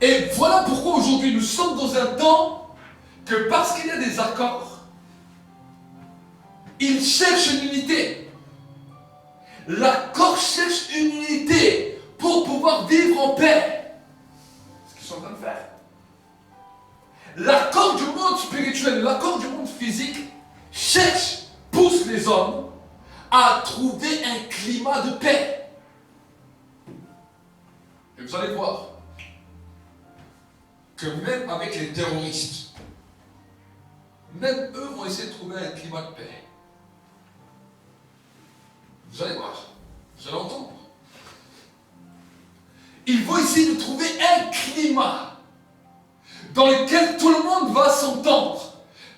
Et voilà pourquoi aujourd'hui nous sommes dans un temps que parce qu'il y a des accords, ils cherchent une unité. L'accord cherche une unité pour pouvoir vivre en paix. C'est ce qu'ils sont en train de faire. L'accord du monde spirituel, l'accord du monde physique pousse les hommes à trouver un climat de paix. Et vous allez voir que même avec les terroristes, même eux vont essayer de trouver un climat de paix. Vous allez voir, vous allez entendre. Ils vont essayer de trouver un climat dans lequel tout le monde va s'entendre.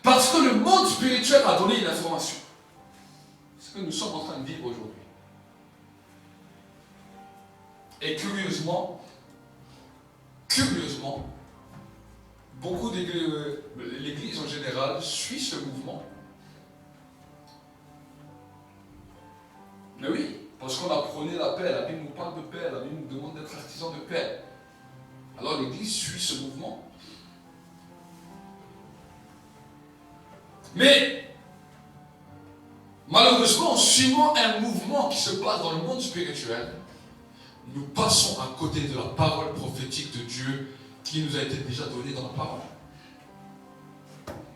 Parce que le monde spirituel a donné une information. C'est ce que nous sommes en train de vivre aujourd'hui. Et curieusement, beaucoup l'Église en général suit ce mouvement. Mais oui, parce qu'on a prôné la paix, la Bible nous parle de paix, la Bible nous demande d'être artisans de paix. Alors l'Église suit ce mouvement. Mais, malheureusement, en suivant un mouvement qui se passe dans le monde spirituel, nous passons à côté de la parole prophétique de Dieu qui nous a été déjà donnée dans la parole.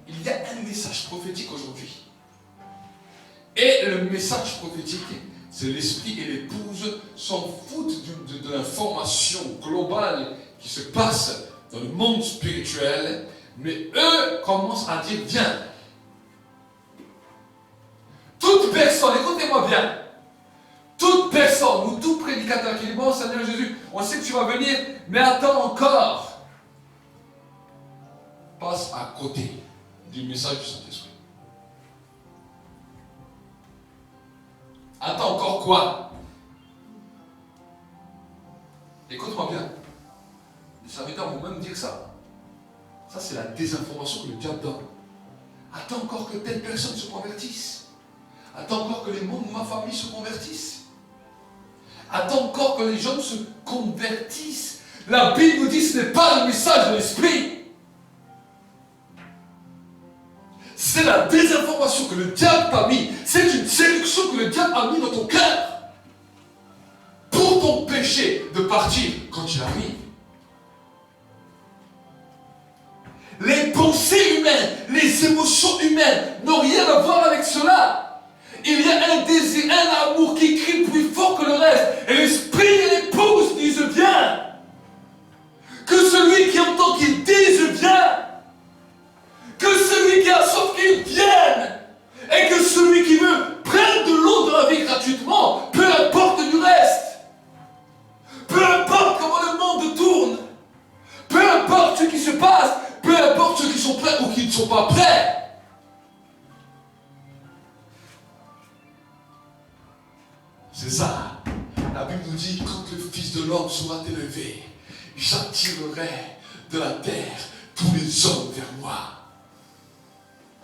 Il y a un message prophétique aujourd'hui. Et le message prophétique, c'est l'esprit et l'épouse s'en foutent de l'information globale qui se passe dans le monde spirituel, mais eux commencent à dire, viens. Toute personne, écoutez-moi bien, toute personne ou tout prédicateur qui dit, bon Seigneur Jésus, on sait que tu vas venir, mais attends encore, passe à côté du message du Saint-Esprit. Attends encore quoi? Écoute-moi bien. Les serviteurs vont même dire ça. Ça, c'est la désinformation que le diable donne. Attends encore que telle personne se convertisse. Attends encore que les membres de ma famille se convertissent. Attends encore que les gens se convertissent. La Bible nous dit que ce n'est pas le message de l'esprit. C'est la désinformation que le diable t'a mis. C'est une séduction que le diable a mis dans ton cœur. Pour t'empêcher de partir quand il arrive. Les pensées humaines, les émotions humaines n'ont rien à voir avec cela. Il y a un désir, un amour qui crie plus fort que le reste. Et l'esprit et l'épouse disent bien. Que celui qui entend qu'il dise bien. Que celui qui a soif qu'il vienne. Et que celui qui veut prenne de l'eau dans la vie gratuitement, peu importe du reste. Peu importe comment le monde tourne. Peu importe ce qui se passe. Peu importe ceux qui sont prêts ou qui ne sont pas prêts. C'est ça. La Bible nous dit, quand le Fils de l'homme sera élevé, j'attirerai de la terre tous les hommes vers moi.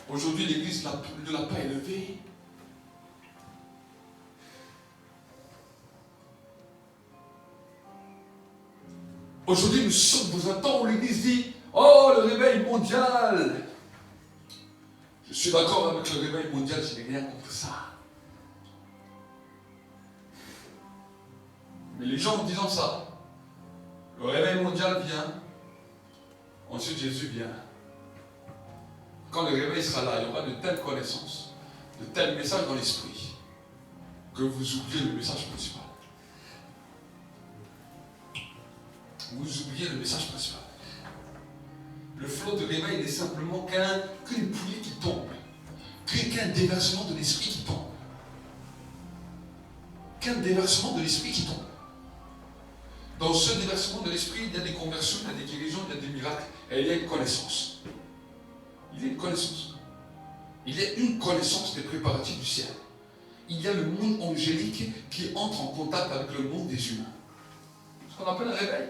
Aujourd'hui, l'Église ne l'a pas élevé. Aujourd'hui, nous sommes dans un temps où l'Église dit, oh, le réveil mondial. Je suis d'accord avec le réveil mondial, je n'ai rien contre ça. Mais les gens en disant ça, le réveil mondial vient, ensuite Jésus vient. Quand le réveil sera là, il y aura de telles connaissances, de tels messages dans l'esprit, que vous oubliez le message principal. Vous oubliez le message principal. Le flot de réveil n'est simplement qu'une pluie qui tombe, qu'un déversement de l'esprit qui tombe. Qu'un déversement de l'esprit qui tombe. Dans ce déversement de l'esprit, il y a des conversions, il y a des guérisons, il y a des miracles, et il y a une connaissance. Il y a une connaissance. Il y a une connaissance des préparatifs du ciel. Il y a le monde angélique qui entre en contact avec le monde des humains. Ce qu'on appelle un réveil.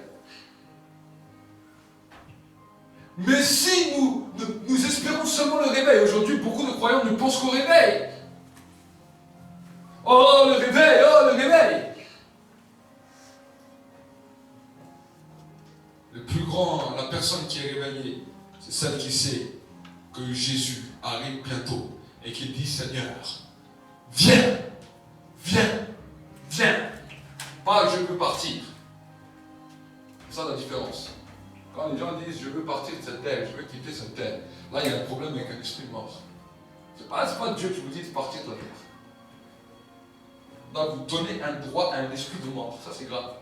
Mais si nous espérons seulement le réveil, aujourd'hui beaucoup de croyants ne pensent qu'au réveil. Oh le réveil, oh le réveil. Le plus grand, la personne qui est réveillée, c'est celle qui sait que Jésus arrive bientôt et qui dit Seigneur, viens, viens, viens. Pas je peux partir. C'est ça la différence. Quand les gens disent je veux partir de cette terre, je veux quitter cette terre, là il y a un problème avec un esprit mort. C'est pas Dieu qui vous dit de partir de la terre. Là vous donnez un droit à un esprit de mort, ça c'est grave.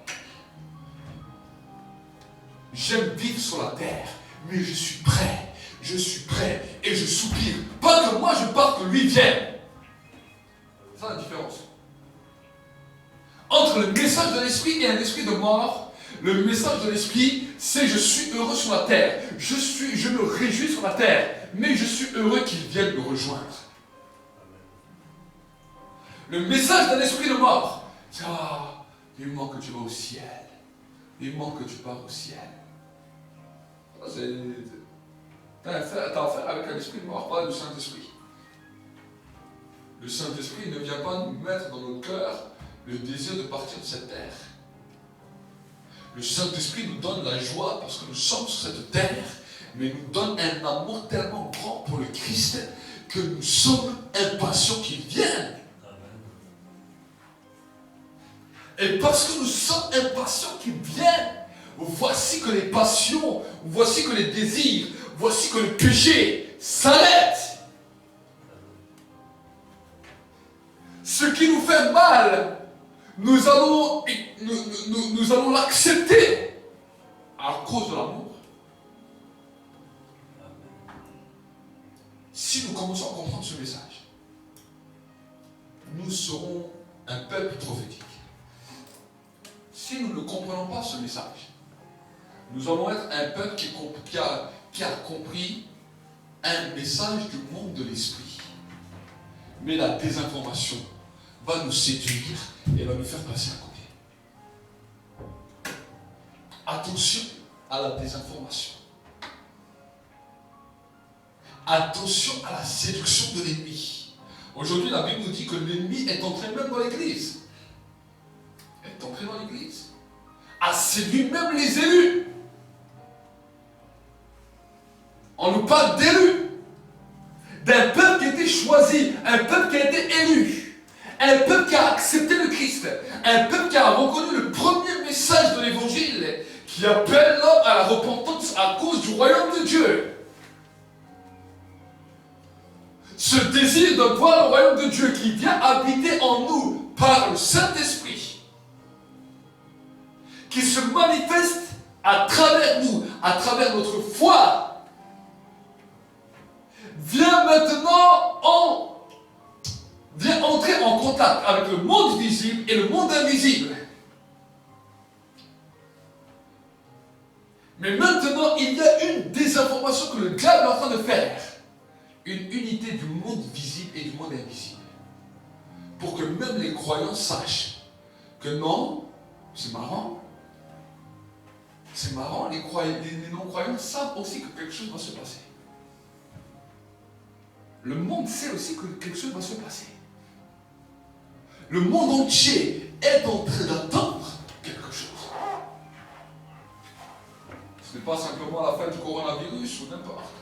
J'aime vivre sur la terre, mais je suis prêt et je soupire. Pas que moi je parte, que lui vienne. C'est ça la différence. Entre le message de l'esprit et un esprit de mort, le message de l'esprit, c'est je suis heureux sur la terre. Je me réjouis sur la terre, mais je suis heureux qu'il vienne me rejoindre. Le message d'un esprit de mort, c'est vivement que tu vas au ciel. Vivement que tu pars au ciel. T'as affaire avec un esprit de mort, pas le Saint-Esprit. Le Saint-Esprit ne vient pas nous mettre dans notre cœur le désir de partir de cette terre. Le Saint-Esprit nous donne la joie parce que nous sommes sur cette terre, mais nous donne un amour tellement grand pour le Christ que nous sommes impatients qu'il vienne. Et parce que nous sommes impatients qu'il vienne, voici que les passions, voici que les désirs, voici que le péché s'arrête. Ce qui nous fait mal, nous allons l'accepter à cause de l'amour. Si nous commençons à comprendre ce message, nous serons un peuple prophétique. Si nous ne comprenons pas ce message, nous allons être un peuple qui a compris un message du monde de l'esprit. Mais la désinformation va nous séduire et va nous faire passer à côté. Attention à la désinformation. Attention à la séduction de l'ennemi. Aujourd'hui, la Bible nous dit que l'ennemi est entré même dans l'église. Est entré dans l'église. A séduit même les élus. On nous parle d'élus. D'un peuple qui a été choisi, un peuple qui a été élu, un peuple qui a accepté le Christ, un peuple qui a reconnu le premier message de l'évangile, qui appelle l'homme à la repentance à cause du royaume de Dieu. Ce désir de voir le royaume de Dieu qui vient habiter en nous par le Saint-Esprit, qui se manifeste à travers nous, à travers notre foi, vient maintenant vient entrer en contact avec le monde visible et le monde invisible. Mais maintenant, il y a une désinformation que le diable est en train de faire. Une unité du monde visible et du monde invisible. Pour que même les croyants sachent que non, c'est marrant. C'est marrant, les non-croyants savent aussi que quelque chose va se passer. Le monde sait aussi que quelque chose va se passer. Le monde entier est en train d'attendre quelque chose. Ce n'est pas simplement la fin du coronavirus ou n'importe.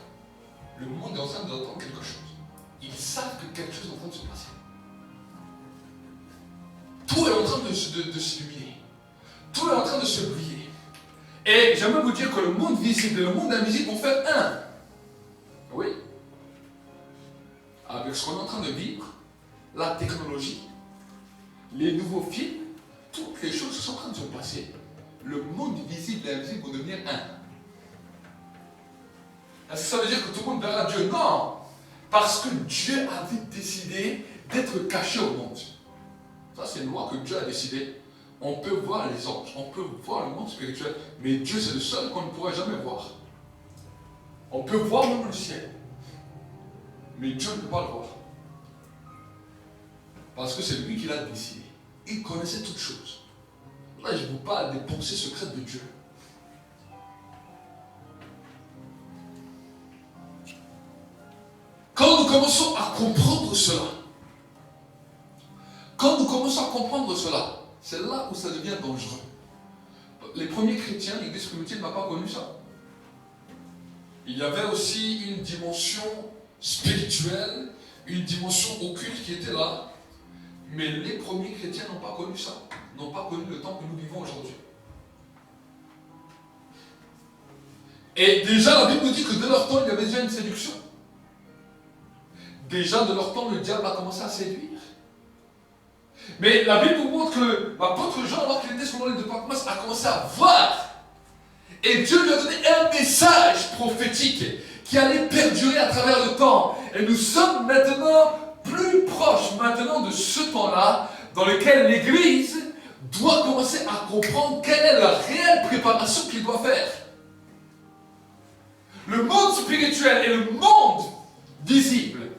Le monde est en train d'attendre quelque chose. Ils savent que quelque chose est en train de se passer. Tout est en train de s'illuminer. Tout est en train de se briller. Et j'aimerais vous dire que le monde visible et le monde invisible vont faire un. Oui. Avec ce qu'on est en train de vivre, la technologie, les nouveaux films, toutes les choses qui sont en train de se passer, le monde visible et invisible vont devenir un. Est-ce que ça veut dire que tout le monde verra Dieu? Non! Parce que Dieu avait décidé d'être caché au monde. Ça, c'est une loi que Dieu a décidé. On peut voir les anges, on peut voir le monde spirituel, mais Dieu, c'est le seul qu'on ne pourra jamais voir. On peut voir même le ciel. Mais Dieu ne peut pas le voir. Parce que c'est lui qui l'a décidé. Il connaissait toutes choses. Là, je vous parle des pensées secrètes de Dieu. Quand nous commençons à comprendre cela, c'est là où ça devient dangereux. Les premiers chrétiens, l'Église primitive n'a pas connu ça. Il y avait aussi une dimension spirituelle, une dimension occulte qui était là. Mais les premiers chrétiens n'ont pas connu ça, n'ont pas connu le temps que nous vivons aujourd'hui. Et déjà, la Bible nous dit que de leur temps, il y avait déjà une séduction. Déjà, de leur temps, le diable a commencé à séduire. Mais la Bible nous montre que l'apôtre Jean, alors qu'il était sur l'île de Patmos, a commencé à voir. Et Dieu lui a donné un message prophétique qui allait perdurer à travers le temps. Et nous sommes maintenant plus proches maintenant de ce temps-là dans lequel l'Église doit commencer à comprendre quelle est la réelle préparation qu'il doit faire. Le monde spirituel et le monde visible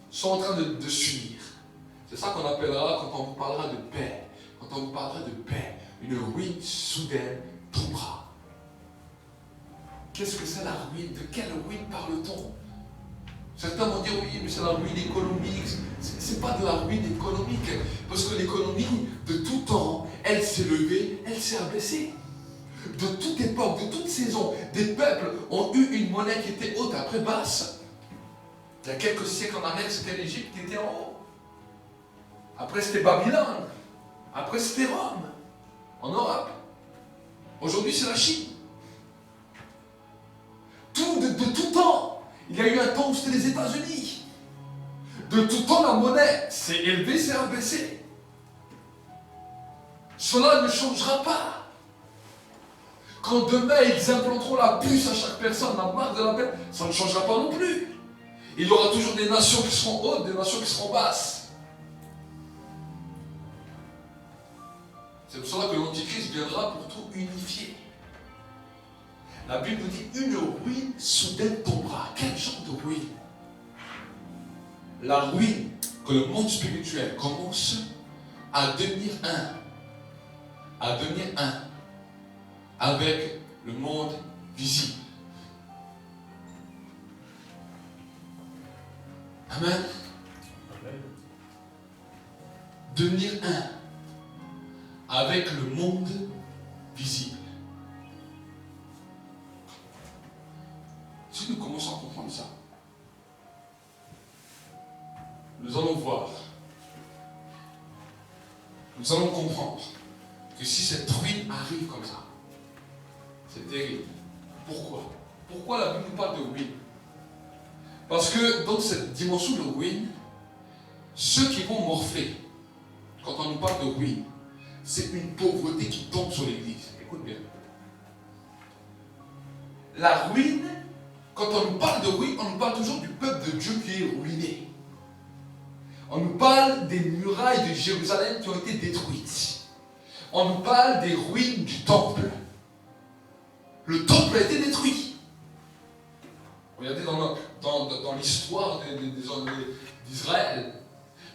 sont en train de s'unir. C'est ça qu'on appellera, quand on vous parlera de paix, quand on vous parlera de paix, une ruine soudaine tombera. Qu'est-ce que c'est la ruine? De quelle ruine parle-t-on? Certains vont dire oui, mais c'est la ruine économique. C'est pas de la ruine économique. Parce que l'économie, de tout temps, elle s'est levée, elle s'est abaissée. De toute époque, de toute saison, des peuples ont eu une monnaie qui était haute après basse. Il y a quelques siècles en arrière, c'était l'Égypte qui était en haut. Après, c'était Babylone. Après, c'était Rome, en Europe. Aujourd'hui, c'est la Chine. De tout temps, il y a eu un temps où c'était les États-Unis. De tout temps, la monnaie s'est élevée, s'est abaissée. Cela ne changera pas. Quand demain, ils implanteront la puce à chaque personne, la marque de la paix, ça ne changera pas non plus. Il y aura toujours des nations qui seront hautes, des nations qui seront basses. C'est pour cela que l'Antichrist viendra pour tout unifier. La Bible nous dit une ruine soudaine tombera. Quel genre de ruine? La ruine que le monde spirituel commence à devenir un. À devenir un avec le monde visible. Amen. devenir un avec le monde visible. Si nous commençons à comprendre ça, nous allons voir, nous allons comprendre que si cette ruine arrive comme ça, c'est terrible. Pourquoi? Pourquoi la Bible nous parle de ruine? Parce que dans cette dimension de ruine, ceux qui vont morfler, quand on nous parle de ruine, c'est une pauvreté qui tombe sur l'Église. Écoute bien. La ruine, quand on nous parle de ruine, on nous parle toujours du peuple de Dieu qui est ruiné. On nous parle des murailles de Jérusalem qui ont été détruites. On nous parle des ruines du temple. Le temple a été détruit. Regardez dans l'histoire d'Israël,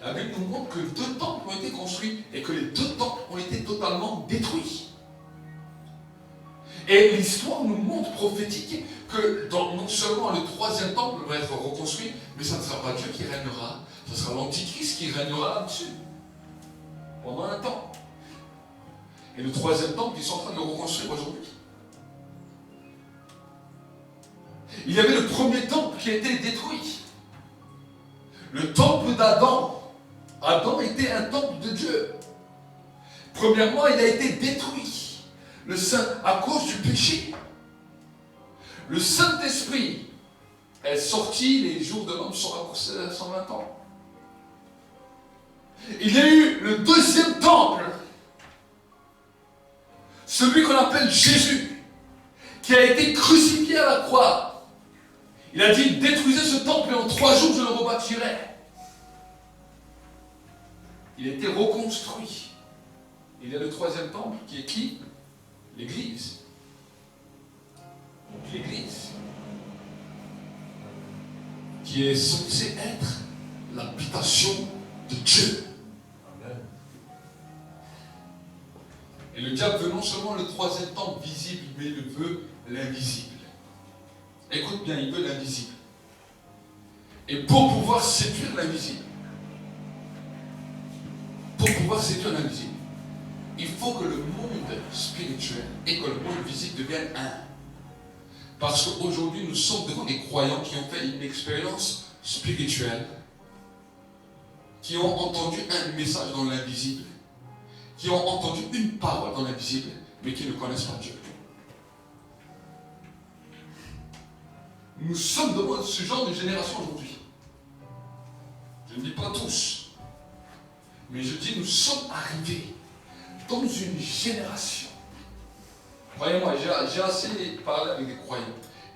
la Bible nous montre que 2 temples ont été construits et que les 2 temples ont été totalement détruits. Et l'histoire nous montre prophétique que non seulement le 3e temple va être reconstruit, mais ça ne sera pas Dieu qui régnera, ce sera l'Antichrist qui régnera là-dessus pendant un temps. Et le 3e temple, ils sont en train de le reconstruire aujourd'hui. Il y avait le 1er temple qui a été détruit. Le temple d'Adam. Adam était un temple de Dieu. Premièrement, il a été détruit. À cause du péché. Le Saint-Esprit est sorti, les jours de l'homme sont raccourcis à 120 ans. Il y a eu le 2e temple. Celui qu'on appelle Jésus, qui a été crucifié à la croix. Il a dit, détruisez ce temple et en 3 jours je le rebâtirai. Il a été reconstruit. Il y a le 3e temple qui est qui? L'Église. Donc l'Église, qui est censée être l'habitation de Dieu. Amen. Et le diable veut non seulement le 3e temple visible, mais il veut l'invisible. Écoute bien, il veut l'invisible. Et pour pouvoir séduire l'invisible, il faut que le monde spirituel et que le monde physique deviennent un. Parce qu'aujourd'hui, nous sommes devant des croyants qui ont fait une expérience spirituelle, qui ont entendu un message dans l'invisible, qui ont entendu une parole dans l'invisible, mais qui ne connaissent pas Dieu. Nous sommes devant ce genre de génération aujourd'hui. Je ne dis pas tous, mais je dis nous sommes arrivés dans une génération. Croyez-moi, j'ai assez parlé avec des croyants.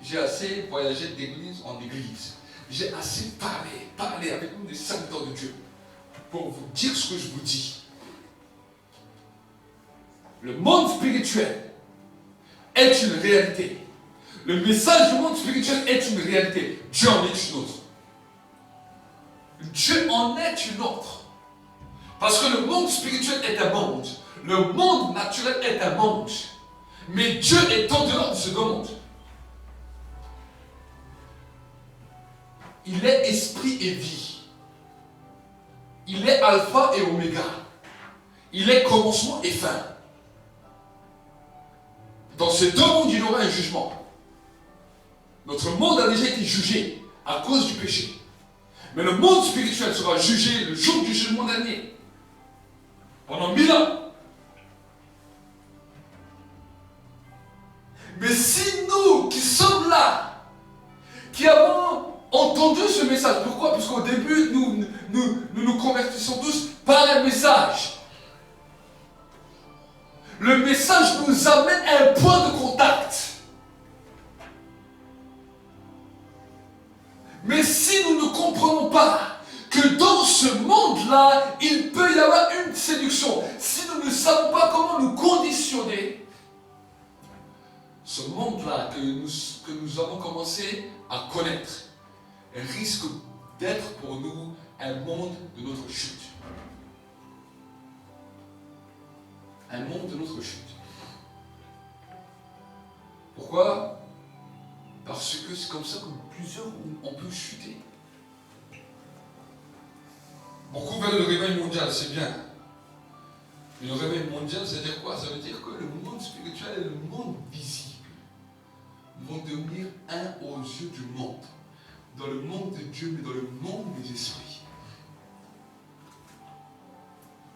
J'ai assez voyagé d'église en église. J'ai assez parlé avec nous des serviteurs de Dieu pour vous dire ce que je vous dis. Le monde spirituel est une réalité. Le message du monde spirituel est une réalité. Dieu en est une autre. Dieu en est une autre. Parce que le monde spirituel est un monde. Le monde naturel est un monde. Mais Dieu est en dehors de ce monde. Il est esprit et vie. Il est alpha et oméga. Il est commencement et fin. Dans ces 2 mondes, il y aura un jugement. Notre monde a déjà été jugé à cause du péché. Mais le monde spirituel sera jugé le jour du jugement dernier. Pendant 1000 ans. Mais si nous qui sommes là, qui avons entendu ce message, pourquoi? Parce qu'au début, nous convertissons tous par un message. Le message nous amène à un point de contact. Mais si nous ne comprenons pas que dans ce monde-là, il peut y avoir une séduction, si nous ne savons pas comment nous conditionner, ce monde-là que nous avons commencé à connaître risque d'être pour nous un monde de notre chute. Un monde de notre chute. Pourquoi? Parce que c'est comme ça que plusieurs on peut chuter. Beaucoup veulent le réveil mondial, c'est bien. Et le réveil mondial, ça veut dire quoi? Ça veut dire que le monde spirituel et le monde visible vont devenir un aux yeux du monde. Dans le monde de Dieu, mais dans le monde des esprits.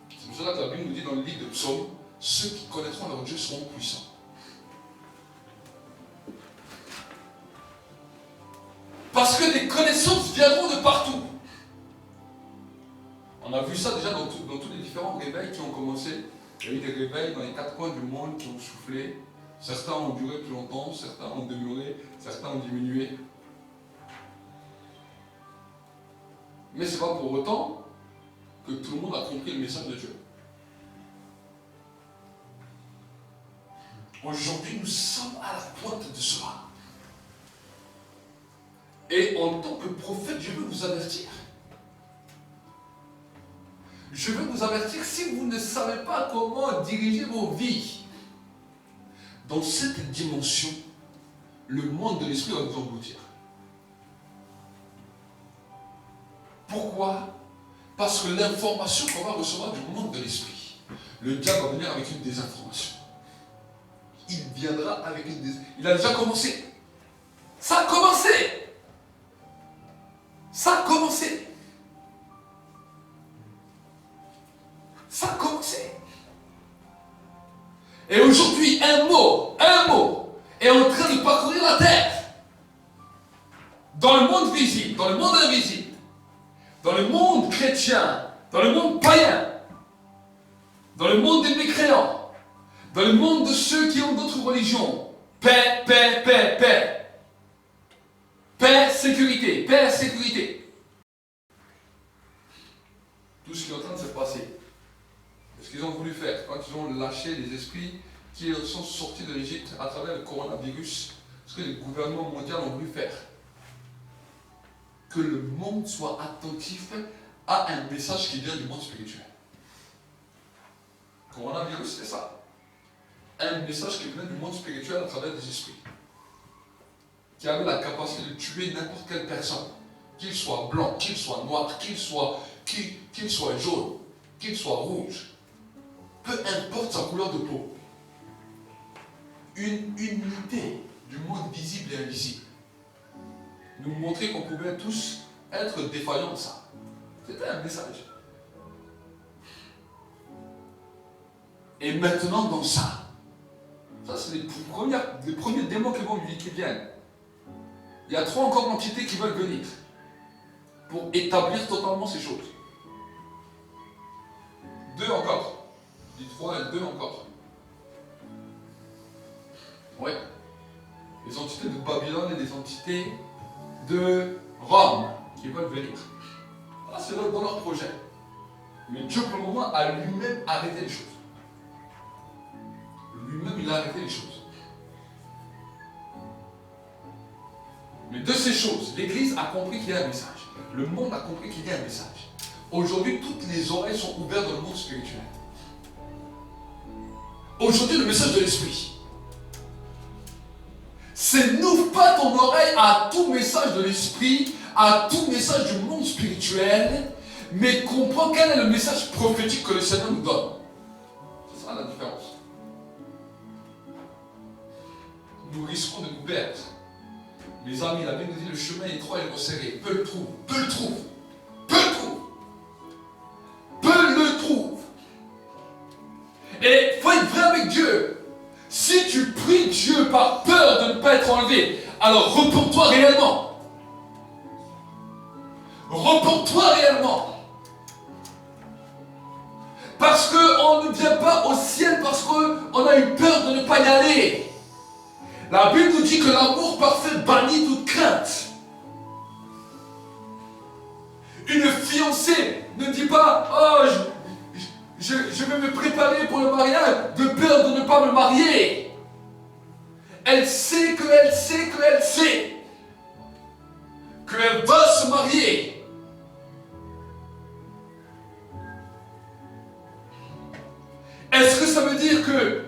C'est pour cela que la Bible nous dit dans le livre de Psaume, ceux qui connaîtront leur Dieu seront puissants. Parce que des connaissances viendront de partout. On a vu ça déjà dans tous les différents réveils qui ont commencé. Il y a eu des réveils dans les 4 coins du monde qui ont soufflé. Certains ont duré plus longtemps, certains ont demeuré, certains ont diminué. Mais ce n'est pas pour autant que tout le monde a compris le message de Dieu. Aujourd'hui, nous sommes à la pointe de cela. Et en tant que prophète, je veux vous avertir. Je veux vous avertir, si vous ne savez pas comment diriger vos vies dans cette dimension, le monde de l'esprit va vous engloutir. Pourquoi? Parce que l'information qu'on va recevoir du monde de l'esprit, le diable va venir avec une désinformation. Il viendra avec une désinformation. Il a déjà commencé. Ça a commencé. Ça a commencé. Ça a commencé. Et aujourd'hui, un mot est en train de parcourir la terre. Dans le monde visible, dans le monde invisible, dans le monde chrétien, dans le monde païen, dans le monde des mécréants, dans le monde de ceux qui ont d'autres religions. Paix, paix, paix, paix. Paix, sécurité, paix, sécurité. Tout ce qui est en train de se passer. Ce qu'ils ont voulu faire quand ils ont lâché les esprits qui sont sortis de l'Égypte à travers le coronavirus, ce que les gouvernements mondiaux ont voulu faire. Que le monde soit attentif à un message qui vient du monde spirituel. Le coronavirus, c'est ça. Un message qui vient du monde spirituel à travers des esprits. Qui avait la capacité de tuer n'importe quelle personne. Qu'il soit blanc, qu'il soit noir, qu'il soit jaune, qu'il soit rouge. Peu importe sa couleur de peau. Une unité du monde visible et invisible. Nous montrer qu'on pouvait tous être défaillants de ça. C'était un message. Et maintenant dans ça, c'est les premiers démons qui viennent. Il y a 3 encore entités qui veulent venir pour établir totalement ces choses. 2 encore. Je dis 3 et 2 encore. Oui. Les entités de Babylone et les entités de Rome qui veulent venir. Voilà, c'est dans leur projet. Mais Dieu, pour le moment, a lui-même arrêté les choses. Lui-même, il a arrêté les choses. Mais de ces choses, l'Église a compris qu'il y a un message. Le monde a compris qu'il y a un message. Aujourd'hui, toutes les oreilles sont ouvertes dans le monde spirituel. Aujourd'hui, le message de l'Esprit, c'est n'ouvre pas ton oreille à tout message de l'Esprit, à tout message du monde spirituel, mais comprends quel est le message prophétique que le Seigneur nous donne. C'est ça la différence. Nous risquons de nous perdre. Mes amis, la Bible nous dit le chemin est étroit et resserré. Peu le trouve, peu le trouve, peu le trouve, peu le trouve. Et il faut être vrai avec Dieu. Si tu pries Dieu par peur de ne pas être enlevé, alors repens-toi réellement. Repens-toi réellement. Parce qu'on ne vient pas au ciel parce qu'on a eu peur de ne pas y aller. La Bible nous dit que l'amour parfait bannit toute crainte. Une fiancée ne dit pas « Oh, je vais me préparer pour le mariage de peur de ne pas me marier. » Elle sait qu'elle sait qu'elle sait qu'elle va se marier. Est-ce que ça veut dire que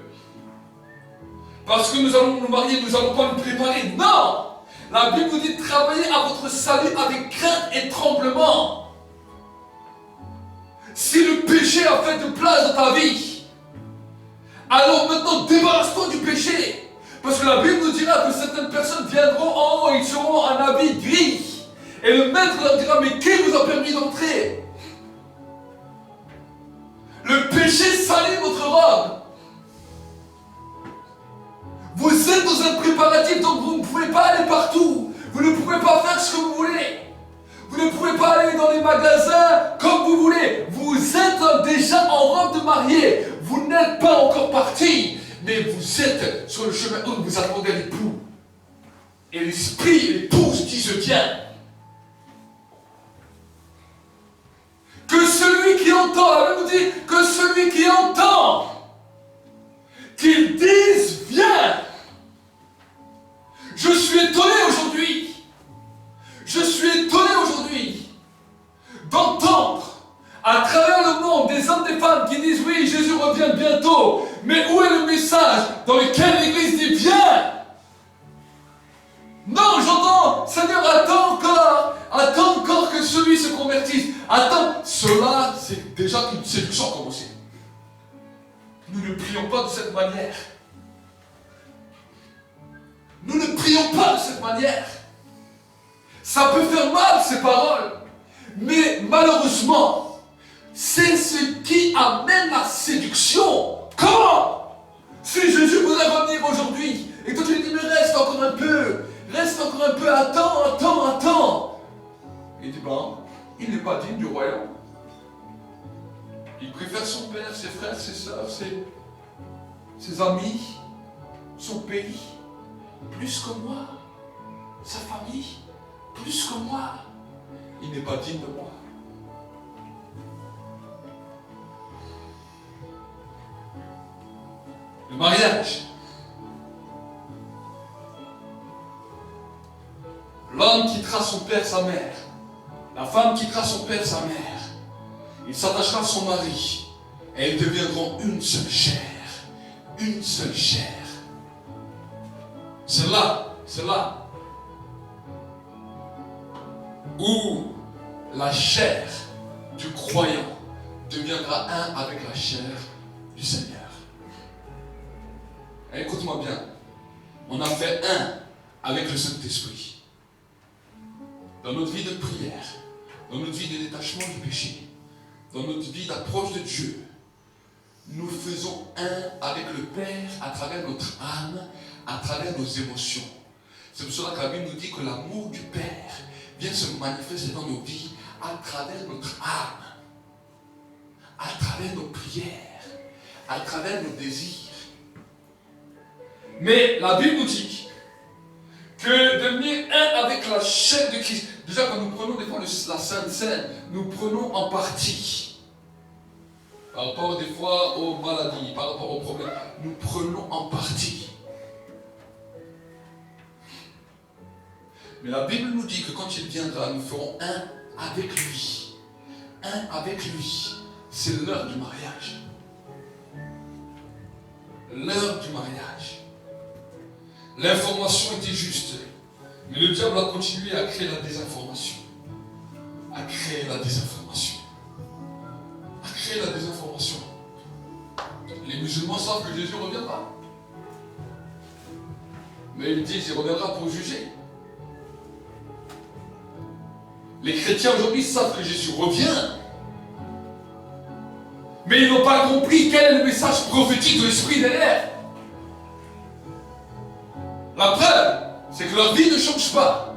parce que nous allons nous marier, nous n'allons pas nous préparer? Non! La Bible nous dit de travailler à votre salut avec crainte et tremblement. Si le péché a fait de place dans ta vie, Alors maintenant, débarrasse-toi du péché. Parce que la Bible nous dira que certaines personnes viendront en haut et ils seront en habit gris. Et le maître leur dira, mais qui vous a permis d'entrer? Le péché salit votre robe. Vous êtes dans un préparatif, donc vous ne pouvez pas aller partout. Vous ne pouvez pas faire ce que vous voulez. Vous ne pouvez pas aller dans les magasins comme vous voulez. Vous êtes déjà en robe de mariée. Vous n'êtes pas encore parti, mais vous êtes sur le chemin où vous attendez l'époux. Et l'esprit et l'épouse disent viens. Que celui qui entend, la Bible nous dit que celui qui entend, qu'il dise viens. Je suis étonné aujourd'hui. Je suis étonné aujourd'hui d'entendre à travers le monde des hommes et des femmes qui disent oui, Jésus revient bientôt. Mais où est le message dans lequel l'Église dit viens? Non, j'entends, Seigneur, attends encore que celui se convertisse. Attends, cela, c'est déjà une séduction commencée. Nous ne prions pas de cette manière. Nous ne prions pas de cette manière. Ça peut faire mal, ces paroles. Mais malheureusement, c'est ce qui amène la séduction. Comment? Si Jésus voudrait revenir aujourd'hui, et toi tu lui dis, mais reste encore un peu, attends. Il dit, bon, il n'est pas digne du royaume. Il préfère son père, ses frères, ses soeurs, ses amis, son pays, plus que moi, sa famille, plus que moi. Il n'est pas digne de moi. Le mariage. L'homme quittera son père, sa mère. La femme quittera son père, sa mère. Il s'attachera à son mari. Et ils deviendront une seule chair. Une seule chair. C'est là où la chair du croyant deviendra un avec la chair du Seigneur. Et écoute-moi bien, on a fait un avec le Saint-Esprit. Dans notre vie de prière, dans notre vie de détachement du péché, dans notre vie d'approche de Dieu, nous faisons un avec le Père à travers notre âme, à travers nos émotions. C'est pour cela que la Bible nous dit que l'amour du Père vient se manifester dans nos vies à travers notre âme, à travers nos prières, à travers nos désirs. Mais la Bible nous dit que devenir un avec la chair de Christ, déjà quand nous prenons des fois la Sainte Seine, nous prenons en partie. Par rapport des fois aux maladies, par rapport aux problèmes, nous prenons en partie. Mais la Bible nous dit que quand il viendra, nous ferons un avec lui. Un avec lui. C'est l'heure du mariage. L'heure du mariage. L'information était juste. Mais le diable a continué à créer la désinformation. À créer la désinformation. Les musulmans savent que Jésus reviendra. Mais ils disent qu'il reviendra pour juger. Les chrétiens aujourd'hui savent que Jésus revient. Mais ils n'ont pas compris quel est le message prophétique de l'Esprit derrière. La preuve, c'est que leur vie ne change pas.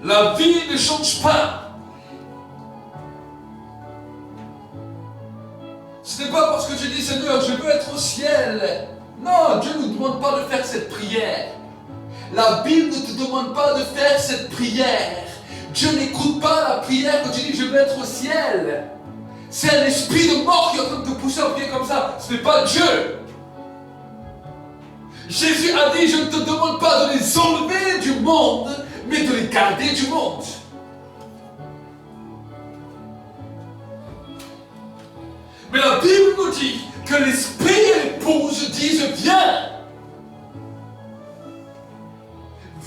La vie ne change pas. Ce n'est pas parce que tu dis Seigneur, je veux être au ciel. Non, Dieu ne nous demande pas de faire cette prière. La Bible ne te demande pas de faire cette prière. Dieu n'écoute pas la prière quand tu dis je veux être au ciel. C'est un esprit de mort qui est en train de te pousser à prier comme ça. Ce n'est pas Dieu. Jésus a dit je ne te demande pas de les enlever du monde, mais de les garder du monde. Mais la Bible nous dit que l'esprit et l'épouse disent viens.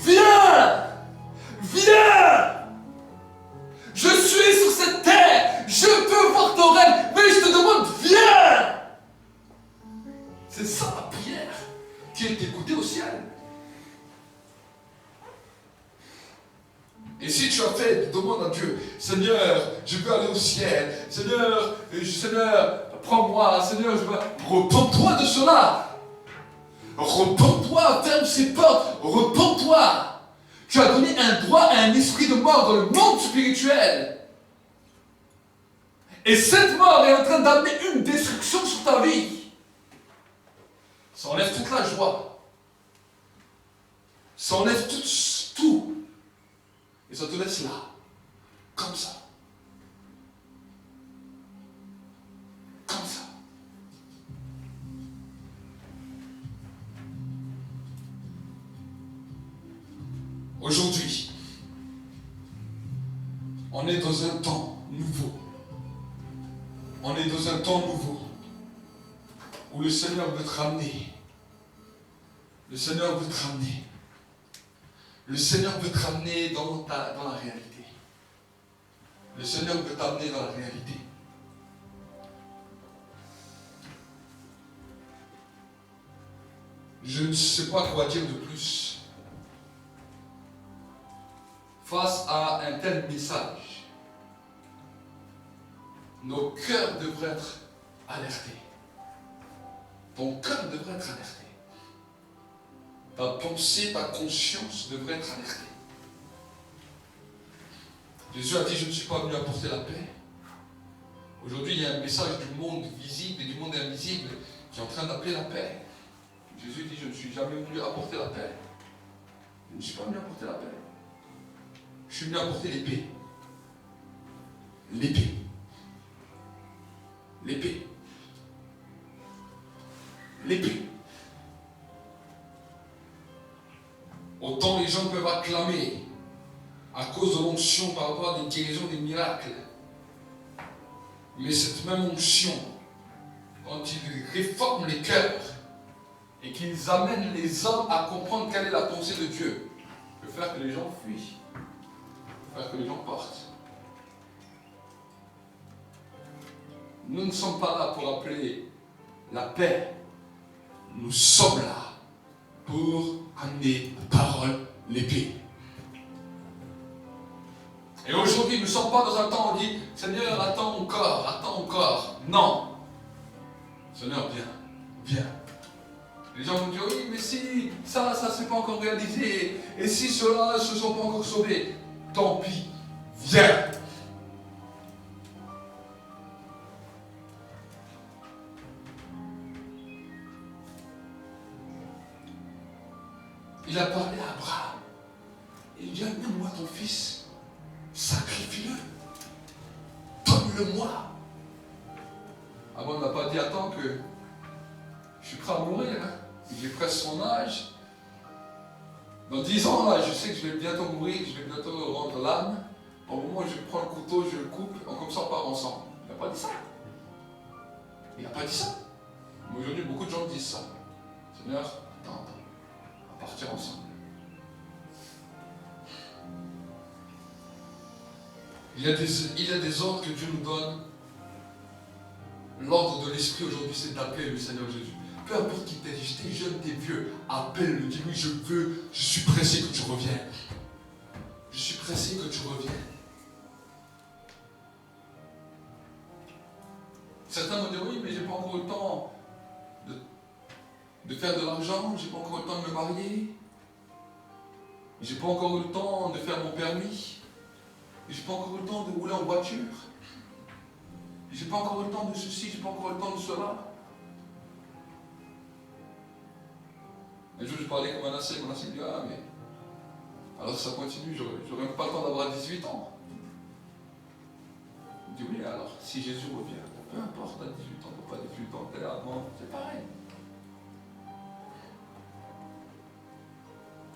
Viens. Viens. Je suis sur cette terre. Je peux voir ton règne. Mais je te demande viens. au ciel. Seigneur, Seigneur, prends-moi. Seigneur, je veux... Repends-toi de cela. Repends-toi, ferme ces portes. Repends-toi. Tu as donné un droit à un esprit de mort dans le monde spirituel. Et cette mort est en train d'amener une destruction sur ta vie. Ça enlève toute la joie. Ça enlève tout. Et ça te laisse là. Comme ça. Comme ça. Aujourd'hui, on est dans un temps nouveau. On est dans un temps nouveau où le Seigneur veut te ramener. Le Seigneur veut te ramener. Le Seigneur veut te ramener dans la réalité. Le Seigneur veut t'amener dans la réalité. Je ne sais pas quoi dire de plus face à un tel message. Nos cœurs devraient être alertés. Ton cœur devrait être alerté. Ta pensée, ta conscience devrait être alertée. Jésus a dit, je ne suis pas venu apporter la paix. Aujourd'hui, il y a un message du monde visible et du monde invisible qui est en train d'appeler la paix. Jésus dit, je ne suis jamais venu apporter la paix. Je ne suis pas venu apporter la paix. Je suis venu apporter l'épée. L'épée. L'épée. L'épée. Autant les gens peuvent acclamer à cause de l'onction par rapport à des guérisons, des miracles. Mais cette même onction, quand ils réforment les cœurs et qu'ils amènent les hommes à comprendre quelle est la pensée de Dieu, peut faire que les gens fuient, peut faire que les gens partent. Nous ne sommes pas là pour appeler la paix. Nous sommes là pour amener la parole, l'épée. Et aujourd'hui, nous ne sommes pas dans un temps où on dit « Seigneur, attends encore. » Non. Seigneur, viens. Les gens vont dire « Oui, mais si ça ne s'est pas encore réalisé, et si ceux-là ne se sont pas encore sauvés, tant pis, viens. » Il a parlé à Abraham. Il dit, amène-moi ton fils, sacrifie-le, donne-le-moi. Avant, il n'a pas dit, attends que je suis prêt à mourir. J'ai presque son âge. Dans 10 ans, là, je sais que je vais bientôt mourir, je vais bientôt rendre l'âme. Au moment où je prends le couteau, je le coupe, comme ça on part ensemble. Il n'a pas dit ça. Il n'a pas dit ça. Mais aujourd'hui, beaucoup de gens disent ça. Seigneur, attends. Partir ensemble. Il y a des ordres que Dieu nous donne. L'ordre de l'esprit aujourd'hui, c'est d'appeler le Seigneur Jésus. Peu importe qui t'es, t'es jeune, t'es vieux, appelle-le, dis-lui, je suis pressé que tu reviennes. Je suis pressé que tu reviennes. Certains vont dire, oui, mais j'ai pas encore le temps de faire de l'argent, j'ai pas encore le temps de me marier, j'ai pas encore eu le temps de faire mon permis, j'ai pas encore eu le temps de rouler en voiture, j'ai pas encore eu le temps de ceci, j'ai pas encore eu le temps de cela. Un jour je parlais comme un enseigne, mon enseigne dit, ah mais alors ça continue, j'aurais même pas le temps d'avoir 18 ans. Il dit oui, alors si Jésus revient, peu importe, t'as 18 ans, t'as pas 18 ans, t'es avant, c'est pareil.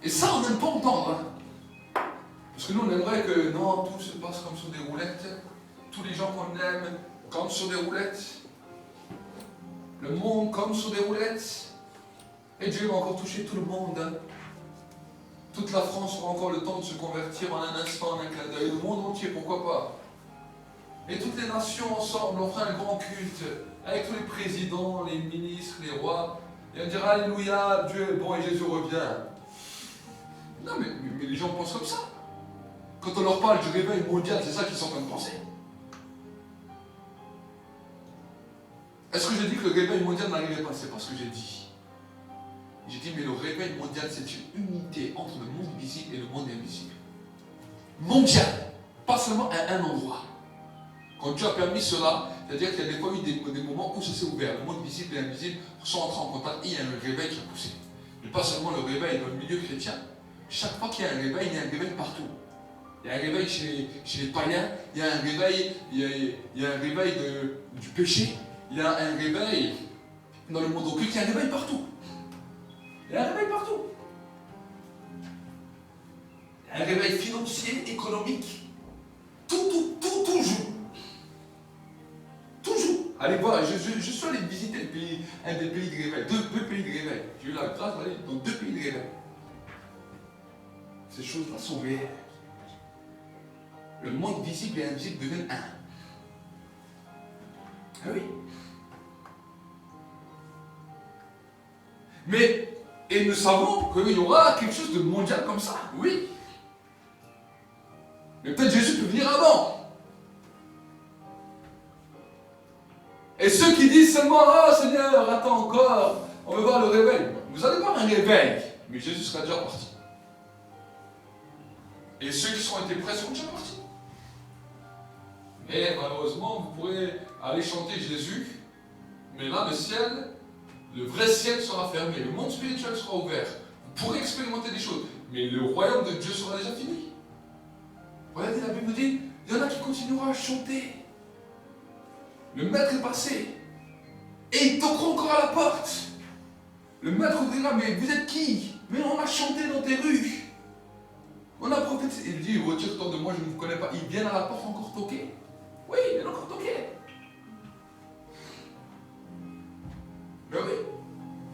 Et ça, on n'aime pas entendre. Hein. Parce que nous, on aimerait que non, tout se passe comme sur des roulettes. Tous les gens qu'on aime, comme sur des roulettes. Le monde, comme sur des roulettes. Et Dieu va encore toucher tout le monde. Hein. Toute la France aura encore le temps de se convertir en un instant, en un clin d'œil. Le monde entier, pourquoi pas. Et toutes les nations ensemble, on fera un grand culte. Avec tous les présidents, les ministres, les rois. Et on dira Alléluia, Dieu est bon et Jésus revient. Non, mais les gens pensent comme ça. Quand on leur parle du réveil mondial, c'est ça qu'ils sont en train de penser. Est-ce que je dis que le réveil mondial n'arrivait pas? C'est pas ce que j'ai dit. J'ai dit, mais le réveil mondial, c'est une unité entre le monde visible et le monde invisible. Mondial, pas seulement à un endroit. Quand Dieu a permis cela, c'est-à-dire qu'il y a des fois eu des moments où ça s'est ouvert. Le monde visible et invisible sont entrés en contact et il y a un réveil qui a poussé. Mais pas seulement le réveil dans le milieu chrétien. Chaque fois qu'il y a un réveil, il y a un réveil partout. Il y a un réveil chez les païens, il y a un réveil, il y a un réveil du péché, il y a un réveil dans le monde occulte, il y a un réveil partout. Il y a un réveil partout. Il y a un réveil financier, économique. Tout joue. Tout joue. Allez voir, je suis allé visiter un des pays de réveil, deux pays de réveil. J'ai eu la grâce d'aller dans 2 pays de réveil. Ces choses-là sont réelles. Le monde visible et invisible deviennent un. Ah oui. Mais, et nous savons qu'il y aura quelque chose de mondial comme ça, oui. Mais peut-être Jésus peut venir avant. Et ceux qui disent seulement, oh Seigneur, attends encore, on veut voir le réveil. Vous allez voir un réveil, mais Jésus sera déjà parti. Et ceux qui sont été prêts sont déjà partis. Mais malheureusement, vous pourrez aller chanter Jésus, mais là, le ciel, le vrai ciel sera fermé, le monde spirituel sera ouvert. Vous pourrez expérimenter des choses, mais le royaume de Dieu sera déjà fini. Regardez, la Bible dit, il y en a qui continueront à chanter. Le maître est passé. Et ils toqueront encore à la porte. Le maître dira, mais vous êtes qui? Mais on a chanté dans tes rues. On a prophétisé. Il dit, retire-toi de moi, je ne vous connais pas. Ils viennent à la porte encore toquer. Oui, ils viennent encore toquer. Mais oui.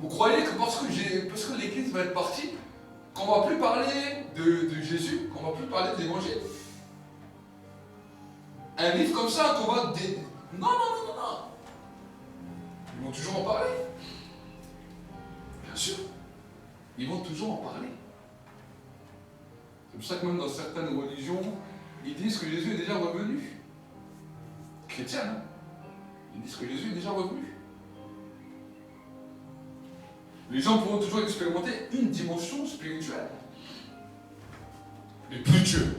Vous croyez que parce que l'Église va être partie, qu'on ne va plus parler de Jésus, qu'on ne va plus parler de l'Évangile? Un livre comme ça, qu'on va... Non. Ils vont toujours en parler. Bien sûr. Ils vont toujours en parler. C'est pour ça que même dans certaines religions, ils disent que Jésus est déjà revenu. Chrétiens, hein? Ils disent que Jésus est déjà revenu. Les gens pourront toujours expérimenter une dimension spirituelle. Mais plus Dieu.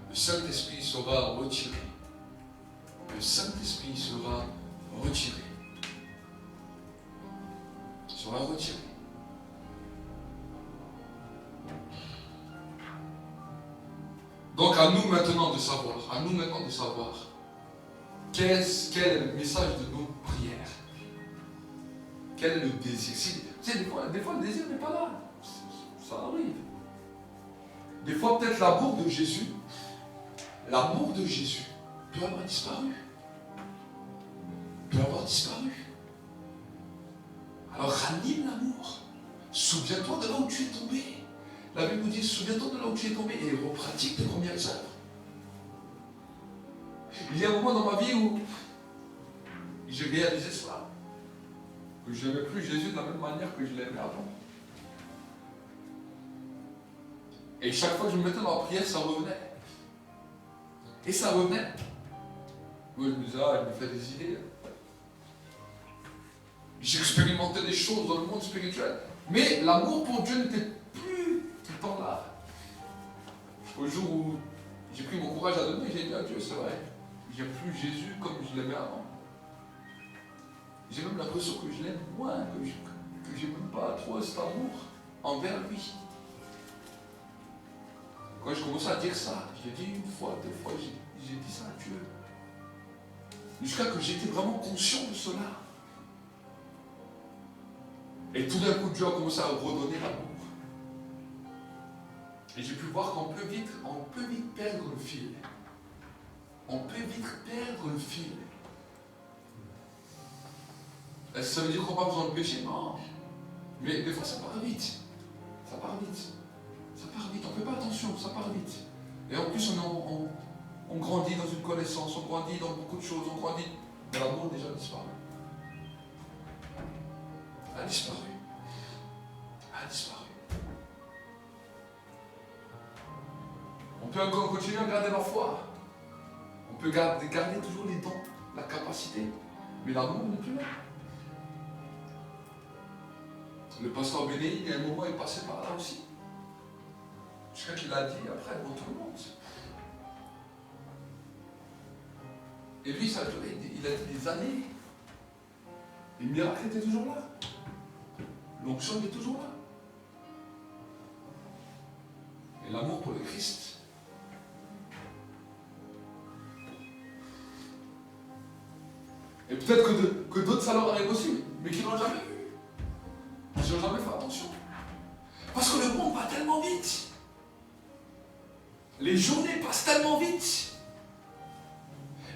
Le Saint-Esprit sera retiré. Le Saint-Esprit sera retiré. Donc à nous maintenant de savoir, quel est le message de nos prières. Quel est le désir? Tu sais, des fois le désir n'est pas là. Ça arrive. Des fois peut-être l'amour de Jésus peut avoir disparu. Alors ranime l'amour. Souviens-toi de là où tu es tombé. La Bible nous dit, souviens-toi de là où tu es tombé et repratique tes premières œuvres. Il y a un moment dans ma vie où j'ai réalisé cela. Que je n'aimais plus Jésus de la même manière que je l'aimais avant. Et chaque fois que je me mettais dans la prière, ça revenait. Et ça revenait. Moi, je me disais, il me fait des idées. J'expérimentais des choses dans le monde spirituel. Mais l'amour pour Dieu n'était plus tout le temps là. Au jour où j'ai pris mon courage à donner, j'ai dit à Dieu, c'est vrai, j'aime plus Jésus comme je l'aimais avant. J'ai même l'impression que je l'aime moins, que je n'ai même pas trop cet amour envers lui. Quand je commençais à dire ça, j'ai dit une fois, 2 fois, j'ai dit ça à Dieu. Jusqu'à que j'étais vraiment conscient de cela. Et tout d'un coup, Dieu a commencé à redonner l'amour. Et j'ai pu voir qu'on peut vite perdre le fil. Est-ce que ça veut dire qu'on n'a pas besoin de pécher? Non. Mais des fois, ça part vite. On ne fait pas attention, ça part vite. Et en plus, on grandit dans une connaissance, on grandit dans beaucoup de choses, Mais l'amour a déjà disparu. A disparu. On peut encore continuer à garder la foi. On peut garder toujours les dons, la capacité, mais l'amour n'est plus là. Le pasteur Bénéi, à un moment, est passé par là aussi. Jusqu'à qu'il a dit après devant tout le monde. Et lui, ça a duré, il a dit des années. Les miracles étaient toujours là. L'onction était toujours là. Et l'amour pour le Christ. Et peut-être que d'autres, ça leur arrive aussi, mais qui ne l'ont jamais vu. Ils n'ont jamais fait attention. Parce que le monde va tellement vite. Les journées passent tellement vite.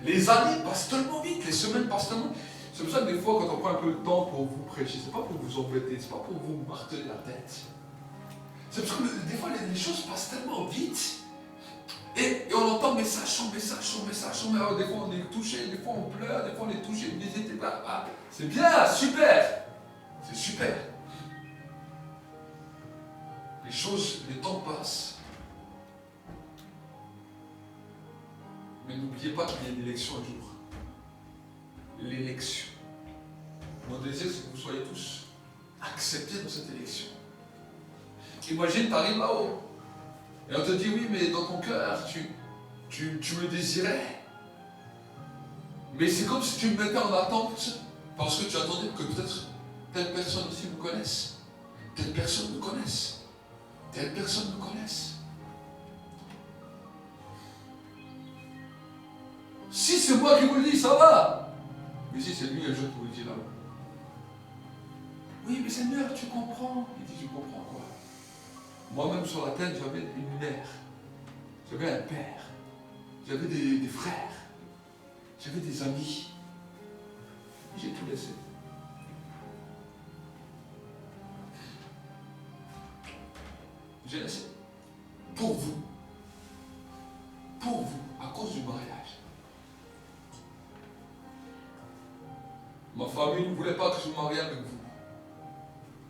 Les années passent tellement vite. Les semaines passent tellement vite. C'est pour ça que des fois, quand on prend un peu le temps pour vous prêcher, c'est pas pour vous embêter, c'est pas pour vous marteler la tête. C'est parce que des fois, les choses passent tellement vite. Et on entend message sur message sur message sur message. Des fois, on est touché, des fois, on pleure, des fois, on est touché, visité. C'est bien, super. C'est super. Les choses, les temps passent. Mais n'oubliez pas qu'il y a une élection un jour. L'élection. Mon désir, c'est que vous soyez tous acceptés dans cette élection. Imagine, tu arrives là-haut. Et on te dit, oui, mais dans ton cœur, tu me désirais. Mais c'est comme si tu me mettais en attente, parce que tu attendais que peut-être telle personne aussi me connaisse. Telle personne me connaisse. Telle personne me connaisse. Si c'est moi qui vous le dis, ça va. Mais si c'est lui, un jour qui vous le dit là. Oui, mais Seigneur, tu comprends. Il dit, tu comprends quoi? Moi-même sur la terre, j'avais une mère. J'avais un père. J'avais des frères. J'avais des amis. J'ai tout laissé. J'ai laissé. Pour vous. Pour vous, à cause du mariage. Ma famille ne voulait pas que je me marie avec vous.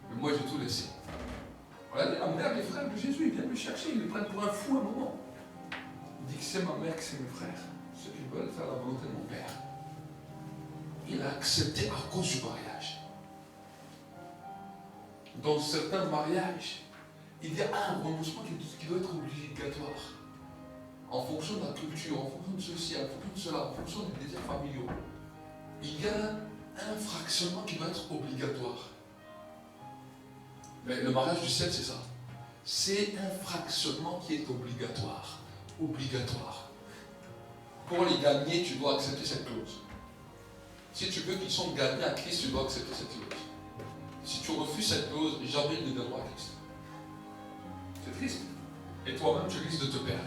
Mais moi, j'ai tout laissé. Regardez, la mère, les frères de Jésus, ils viennent me chercher, ils me prennent pour un fou à un moment. Il dit que c'est ma mère, que c'est mes frères, ceux qui veulent faire la volonté de mon père. Il a accepté à cause du mariage. Dans certains mariages, il y a un renoncement qui doit être obligatoire. En fonction de la culture, en fonction de ceci, en fonction de cela, en fonction des désirs familiaux. Il y a un fractionnement qui doit être obligatoire. Mais le mariage du ciel, c'est ça. C'est un fractionnement qui est obligatoire. Obligatoire. Pour les gagner, tu dois accepter cette clause. Si tu veux qu'ils sont gagnés à Christ, tu dois accepter cette clause. Si tu refuses cette clause, jamais ils ne viendront à Christ. C'est triste. Et toi-même, tu risques de te perdre.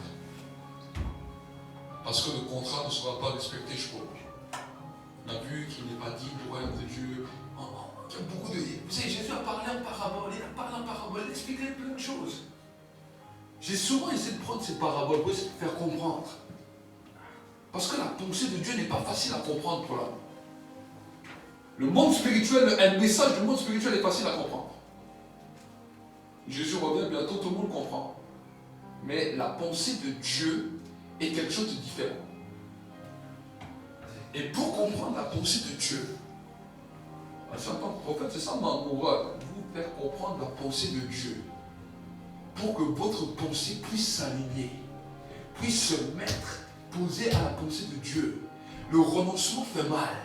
Parce que le contrat ne sera pas respecté jusqu'au bout. On a vu qu'il n'est pas dit du royaume de Dieu. Il y a beaucoup de... Vous savez, Jésus a parlé en parabole, il a expliqué plein de choses. J'ai souvent essayé de prendre ces paraboles pour essayer de faire comprendre. Parce que la pensée de Dieu n'est pas facile à comprendre pour l'homme. Le monde spirituel, un message du monde spirituel est facile à comprendre. Jésus revient bientôt, tout le monde comprend. Mais la pensée de Dieu est quelque chose de différent. Et pour comprendre la pensée de Dieu, en tant que prophète, c'est ça mon rôle, vous faire comprendre la pensée de Dieu. Pour que votre pensée puisse s'aligner, puisse se mettre, poser à la pensée de Dieu. Le renoncement fait mal.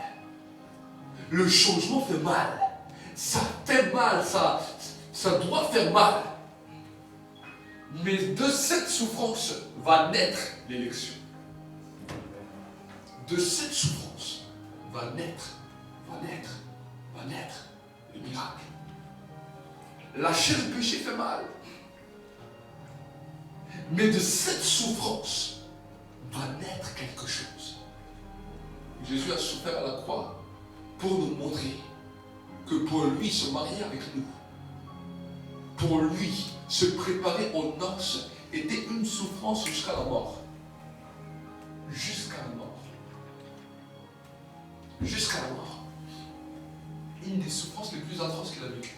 Le changement fait mal. Ça fait mal, ça doit faire mal. Mais de cette souffrance va naître l'élection. De cette souffrance va naître le miracle. Lâcher le péché fait mal. Mais de cette souffrance va naître quelque chose. Jésus a souffert à la croix pour nous montrer que pour lui se marier avec nous, pour lui se préparer aux noces était une souffrance jusqu'à la mort. Jusqu'à la mort. Jusqu'à la mort. Une des souffrances les plus atroces qu'il a vécues.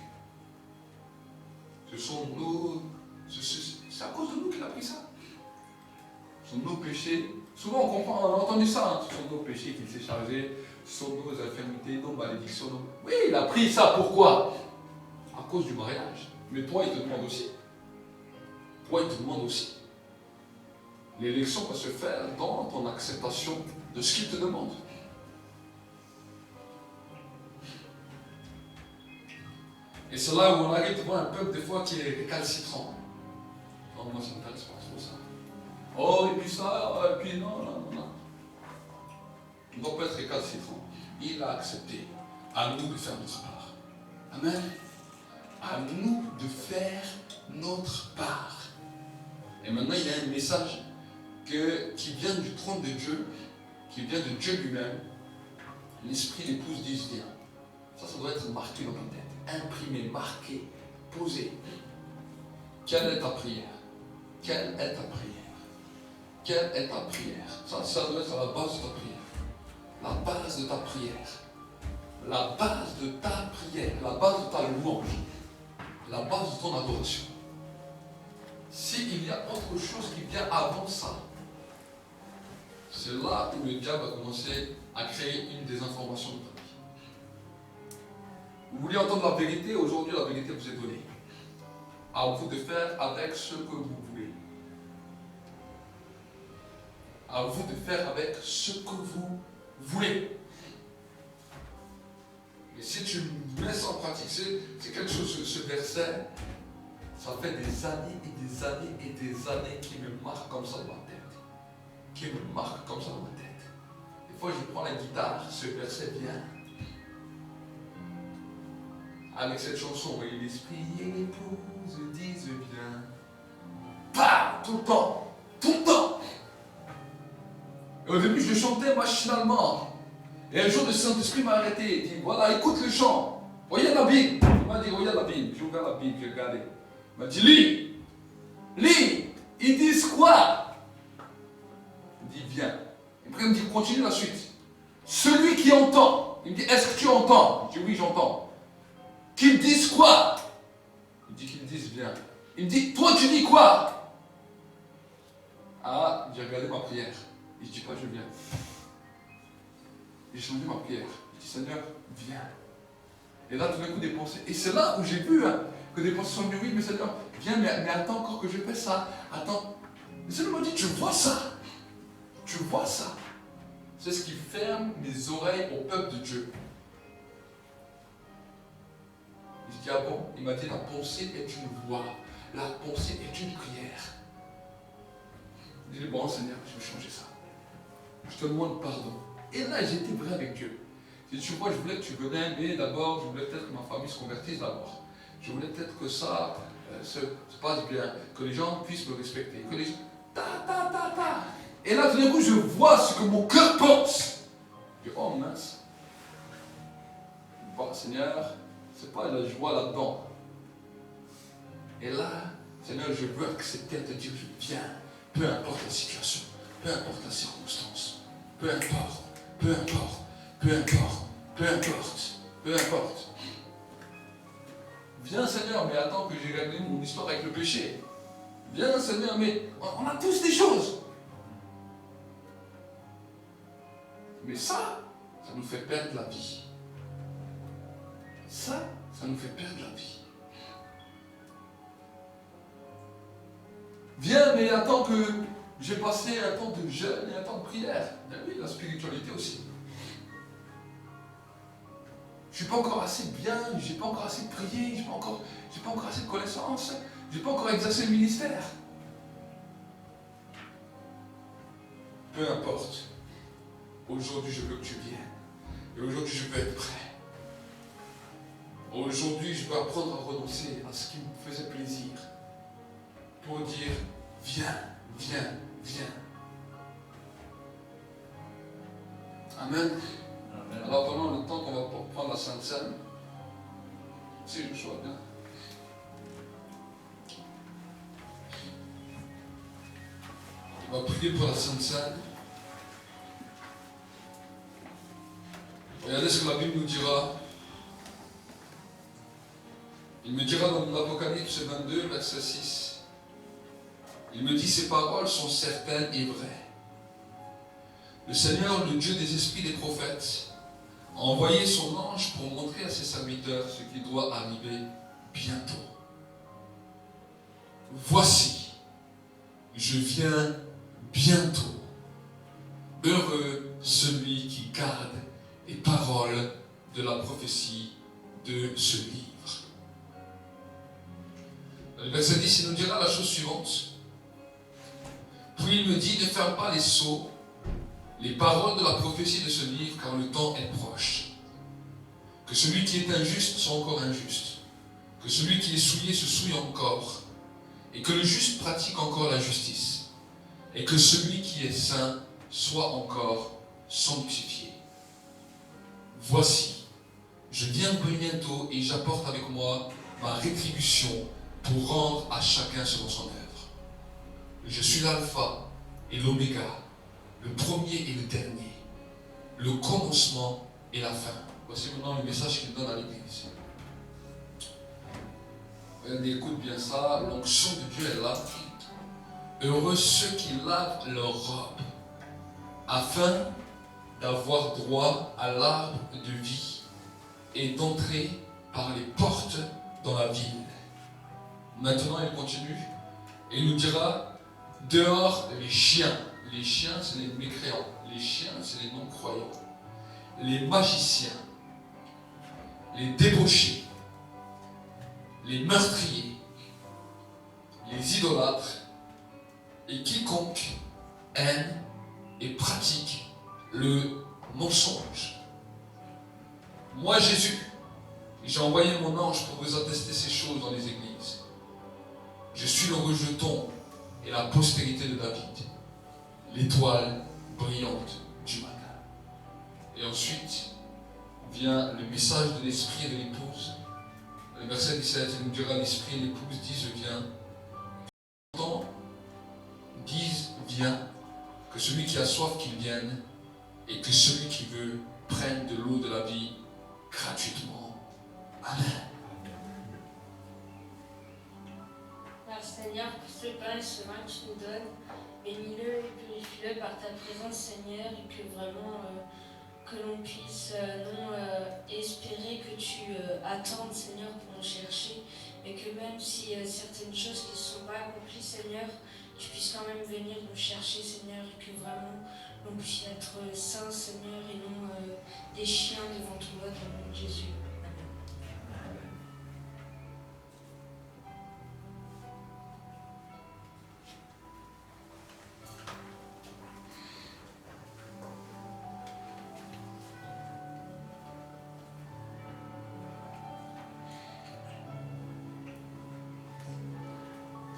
Ce sont nos... C'est à cause de nous qu'il a pris ça. Ce sont nos péchés Souvent on comprend, on a entendu ça, hein. Ce sont nos péchés qu'il s'est chargé, ce sont nos infirmités, nos malédictions. Oui, il a pris ça, pourquoi? À cause du mariage. Mais toi, il te demande aussi. Toi, il te demande aussi. L'élection va se faire dans ton acceptation de ce qu'il te demande. Et c'est là où on arrive devant un peuple des fois qui est récalcitrant. Non, moi ça ne m'intéresse pas trop ça. Oh, et puis ça, et puis non. On ne doit pas être récalcitrant. Il a accepté. À nous de faire notre part. Amen. À nous de faire notre part. Et maintenant, il y a un message qui vient du trône de Dieu, qui vient de Dieu lui-même. L'esprit d'épouse dit viens. Ça doit être marqué dans ta tête. Imprimé, marqué, posé. Quelle est ta prière? Quelle est ta prière? Quelle est ta prière? Ça doit être à la base de ta prière. La base de ta prière. La base de ta prière. La base de ta louange. La base de ton adoration. S'il y a autre chose qui vient avant ça, c'est là où le diable va commencer à créer une désinformation de ta vie. Vous voulez entendre la vérité? Aujourd'hui, la vérité vous est donnée. À vous de faire avec ce que vous voulez. À vous de faire avec ce que vous voulez. Mais si tu mets ça en pratique, c'est quelque chose, ce verset, ça fait des années et des années et des années qui me marque comme ça dans ma tête. Qui me marque comme ça dans ma tête. Des fois, je prends la guitare, ce verset vient. Avec cette chanson, et l'esprit et l'épouse disent bien. Bah, tout le temps. Tout le temps. Et au début, je chantais machinalement. Et un jour, le Saint-Esprit m'a arrêté. Il dit, voilà, écoute le chant. Voyez la Bible. Il m'a dit, regarde la Bible. J'ai ouvert la Bible, j'ai regardé. Il m'a dit, lis. Lis. Ils disent quoi? Il dit, viens. Et puis il me dit, continue la suite. Celui qui entend. Il me dit, est-ce que tu entends? Je dis, oui, j'entends. Qu'ils disent quoi? Il dit qu'ils disent viens. Il me dit, toi tu dis quoi? Ah, j'ai regardé ma prière. Et je dis pas je viens. J'ai changé ma prière. Je dis Seigneur, viens. Et là tout d'un coup des pensées. Et c'est là où j'ai vu que des pensées sont venues. Oui, mais Seigneur, viens, mais attends encore que je fais ça. Attends. Le Seigneur m'a dit, tu vois ça? Tu vois ça? C'est ce qui ferme mes oreilles au peuple de Dieu. Je dis, ah bon? Il m'a dit, la pensée est une voix. La pensée est une prière. Je dis, bon Seigneur, je vais changer ça. Je te demande pardon. Et là, j'étais vrai avec Dieu. Je dis, tu vois, je voulais que tu venais, mais d'abord, je voulais peut-être que ma famille se convertisse d'abord. Je voulais peut-être que ça se passe bien, que les gens puissent me respecter, que les gens... Et là, tout d'un coup, je vois ce que mon cœur pense. Je dis, oh mince. Bon, Seigneur, c'est pas la joie là-dedans. Et là, Seigneur, je veux accepter de te dire, je viens, peu importe la situation, peu importe la circonstance, peu importe, peu importe, peu importe, peu importe, peu importe. Viens Seigneur, mais attends que j'ai réglé mon histoire avec le péché. Viens Seigneur, mais on a tous des choses. Mais ça nous fait perdre la vie. Ça nous fait perdre la vie. Viens, mais attends que j'ai passé un temps de jeûne et un temps de prière. Ben oui, la spiritualité aussi. Je ne suis pas encore assez bien, je n'ai pas encore assez prié, je n'ai pas encore assez de connaissances, je n'ai pas encore exercé le ministère. Peu importe. Aujourd'hui, je veux que tu viennes. Et aujourd'hui, je veux être prêt. Aujourd'hui, je veux apprendre à renoncer à ce qui me faisait plaisir. Pour dire, viens, viens, viens. Amen. Amen. Alors pendant le temps qu'on va prendre la Sainte Seine, si je sois bien. On va prier pour la Sainte Seine. Regardez ce que la Bible nous dira. Il me dira dans l'Apocalypse 22, verset 6. Il me dit, ces paroles sont certaines et vraies. le Seigneur, le Dieu des esprits des prophètes, a envoyé son ange pour montrer à ses serviteurs ce qui doit arriver bientôt. Voici, je viens bientôt. Heureux celui qui garde les paroles de la prophétie de ce livre. Le verset 10, il nous dira la chose suivante. Puis il me dit, ne ferme pas les sceaux, les paroles de la prophétie de ce livre, car le temps est proche. Que celui qui est injuste soit encore injuste, que celui qui est souillé se souille encore, et que le juste pratique encore la justice, et que celui qui est saint soit encore sanctifié. Voici, je viens bientôt et j'apporte avec moi ma rétribution pour rendre à chacun selon son œuvre. Je suis l'alpha et l'oméga, le premier et le dernier, le commencement et la fin. Voici maintenant le message qu'il donne à l'Église. Écoute bien ça, l'onction de Dieu est là. Heureux ceux qui lavent leurs robes, afin d'avoir droit à l'arbre de vie et d'entrer par les portes dans la ville. Maintenant, il continue et il nous dira, dehors les chiens. Les chiens, c'est les mécréants. Les chiens, c'est les non-croyants. Les magiciens, les débauchés, les meurtriers, les idolâtres et quiconque aime et pratique le mensonge. Moi, Jésus, j'ai envoyé mon ange pour vous attester ces choses dans les églises. Je suis le rejeton et la postérité de David, l'étoile brillante du matin. Et ensuite vient le message de l'esprit et de l'épouse. Le verset 17, il nous dira, l'esprit et l'épouse disent viens. Entends, disent viens, que celui qui a soif qu'il vienne, et que celui qui veut prenne de l'eau de la vie gratuitement. Amen. Merci Seigneur pour ce pain et ce vin que tu nous donnes. Bénis-le et purifie-le par ta présence Seigneur, et que vraiment que l'on puisse non espérer que tu attendes Seigneur pour nous chercher, mais que même si certaines choses qui ne sont pas accomplies Seigneur, tu puisses quand même venir nous chercher Seigneur, et que vraiment l'on puisse être saints Seigneur et non des chiens devant toi dans le nom de Jésus.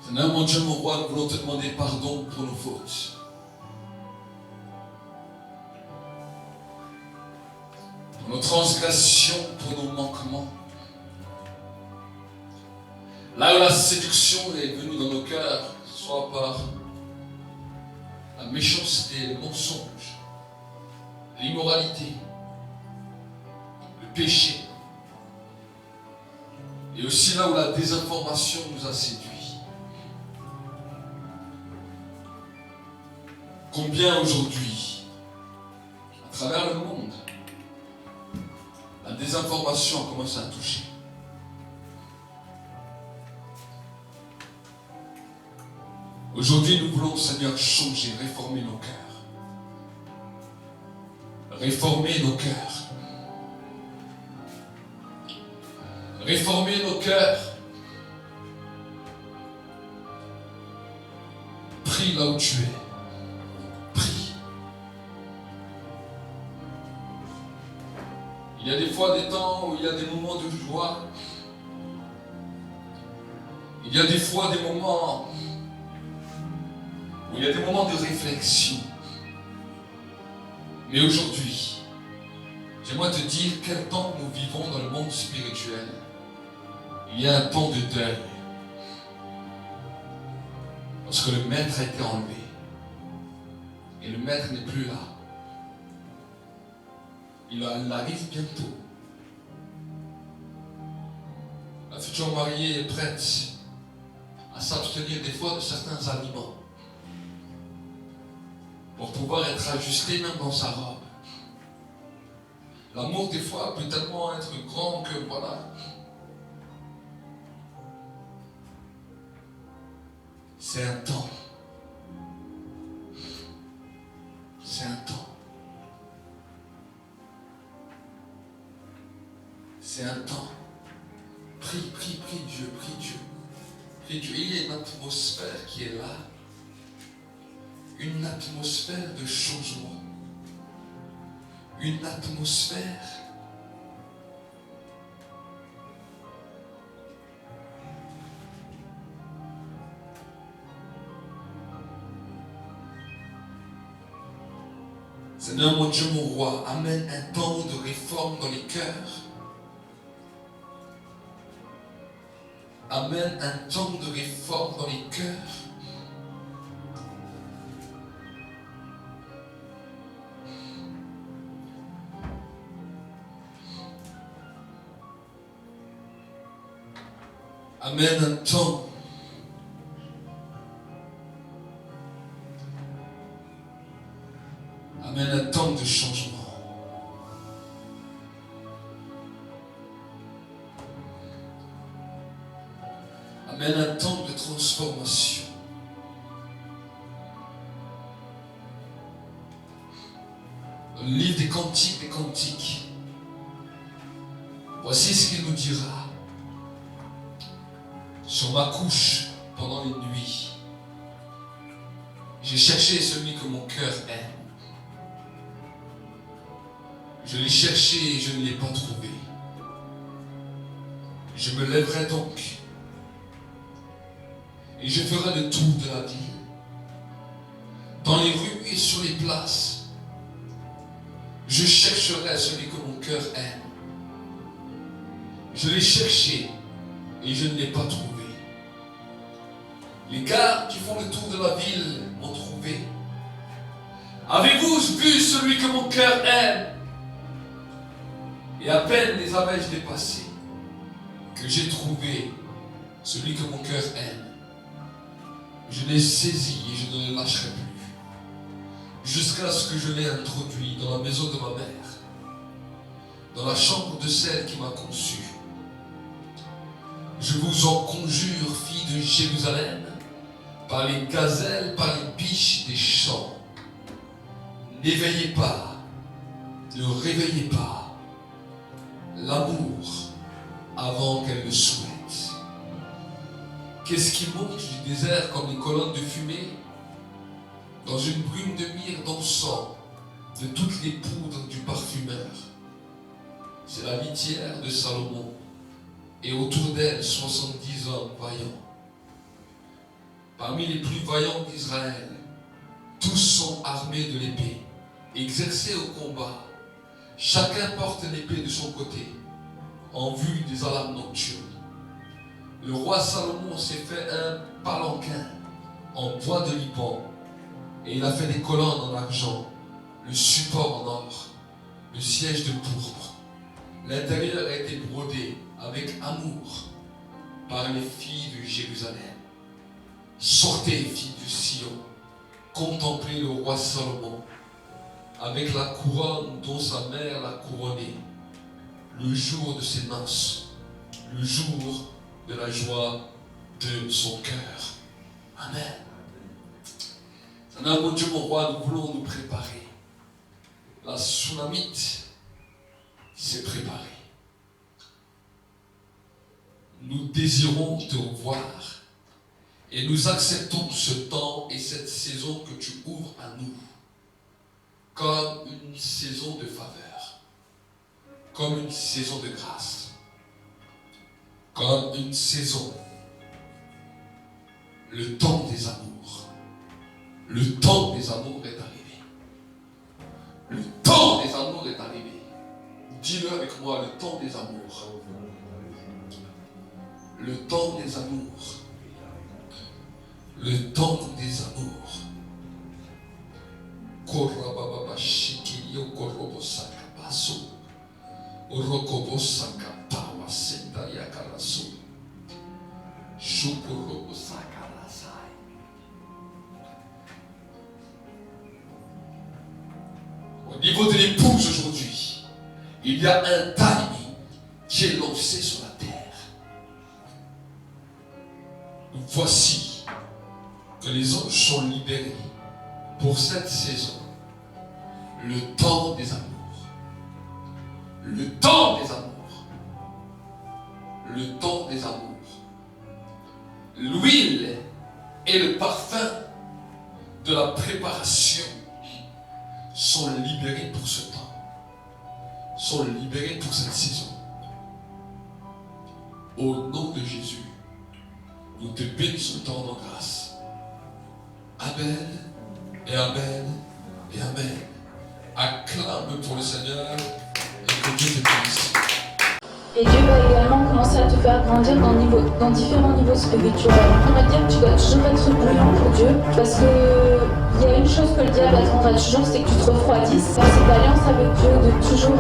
Seigneur, mon Dieu, mon roi, nous voulons te demander pardon pour nos fautes. Pour nos transgressions, pour nos manquements. Là où la séduction est venue dans nos cœurs, soit par la méchanceté, le mensonge, l'immoralité, le péché, et aussi là où la désinformation nous a séduits. Combien aujourd'hui, à travers le monde, la désinformation a commencé à toucher. Aujourd'hui, nous voulons, Seigneur, changer, réformer nos cœurs. Réformer nos cœurs. Réformer nos cœurs. Prie là où tu es. Il y a des fois des temps où il y a des moments de joie. Il y a des fois des moments où il y a des moments de réflexion. Mais aujourd'hui, j'aimerais te dire quel temps nous vivons dans le monde spirituel. Il y a un temps de deuil. Parce que le maître a été enlevé. Et le maître n'est plus là. Il arrive bientôt. La future mariée est prête à s'abstenir des fois de certains aliments. pour pouvoir être ajusté même dans sa robe. L'amour des fois peut tellement être grand que voilà. C'est un temps. C'est un temps. C'est un temps. Prie Dieu, prie Dieu. Prie Dieu. Il y a une atmosphère qui est là. Une atmosphère de changement. Une atmosphère. Seigneur mon Dieu, mon roi, amène un temps de réforme dans les cœurs. Amène un temps de réforme dans les cœurs. Amène un temps. Amène un temps de changement. Amène un temps de transformation. Dans le livre des Cantiques, voici ce qu'il nous dira. Sur ma couche, pendant les nuits, j'ai cherché celui que mon cœur aime. Je l'ai cherché et je ne l'ai pas trouvé. Je me lèverai donc et je ferai le tour de la ville, dans les rues et sur les places. Je chercherai celui que mon cœur aime. Je l'ai cherché et je ne l'ai pas trouvé. Les gars qui font le tour de la ville m'ont trouvé. Avez-vous vu celui que mon cœur aime? Et à peine les avais-je dépassés que j'ai trouvé celui que mon cœur aime. Je l'ai saisi et je ne le lâcherai plus, jusqu'à ce que je l'ai introduit dans la maison de ma mère, dans la chambre de celle qui m'a conçu. Je vous en conjure, filles de Jérusalem, par les gazelles, par les biches des champs. N'éveillez pas, ne réveillez pas l'amour avant qu'elle le souhaite. Qu'est-ce qui monte du désert comme des colonnes de fumée, dans une brume de myrrhe d'encens, de toutes les poudres du parfumeur? C'est la litière de Salomon, et autour d'elle 70 hommes vaillants. Parmi les plus vaillants d'Israël, tous sont armés de l'épée, exercés au combat. Chacun porte l'épée de son côté, en vue des alarmes nocturnes. Le roi Salomon s'est fait un palanquin en bois de Liban, et il a fait des colonnes en argent, le support en or, le siège de pourpre. L'intérieur a été brodé avec amour par les filles de Jérusalem. Sortez, filles de Sion, contemplez le roi Salomon, avec la couronne dont sa mère l'a couronné, le jour de ses noces, le jour de la joie de son cœur. Amen. Seigneur mon Dieu, mon roi, nous voulons nous préparer. La Sunamite s'est préparée. Nous désirons te voir et nous acceptons ce temps et cette saison que tu ouvres à nous comme une saison de faveur, comme une saison de grâce, comme une saison, le temps des amours. Le temps des amours est arrivé. Le temps des amours est arrivé. Dis-le avec moi, le temps des amours. Le temps des amours. Le temps des amours. Korababa shikio korobosaka baso. Orokobosaka pawa senda yakaraso. Shukurobosaka rasai. Au niveau de l'épouse aujourd'hui, il y a un timing qui est lancé sur la terre. Voici que les anges sont libérés pour cette saison. Le temps des amours. Le temps des amours. Le temps des amours. L'huile et le parfum de la préparation sont libérés pour ce temps. Sont libérés pour cette saison. Au nom de Jésus, nous te bénissons ton nom de grâce. Amen et Amen et Amen. Acclame pour le Seigneur et que Dieu te bénisse. Et Dieu va également commencer à te faire grandir dans différents niveaux spirituels. On va dire que tu dois toujours être bouillant pour Dieu, parce que il y a une chose que le diable attendra toujours, c'est que tu te refroidisses. Dans cette alliance avec Dieu, de toujours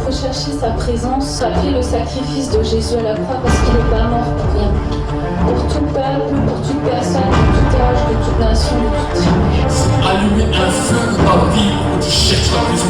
rechercher sa présence, rappeler le sacrifice de Jésus à la croix, parce qu'il n'est pas mort pour rien. Pour tout peuple, pour toute personne, de tout âge, de toute nation, de toute tribu. Allumer un feu dans la vie où tu cherches la présence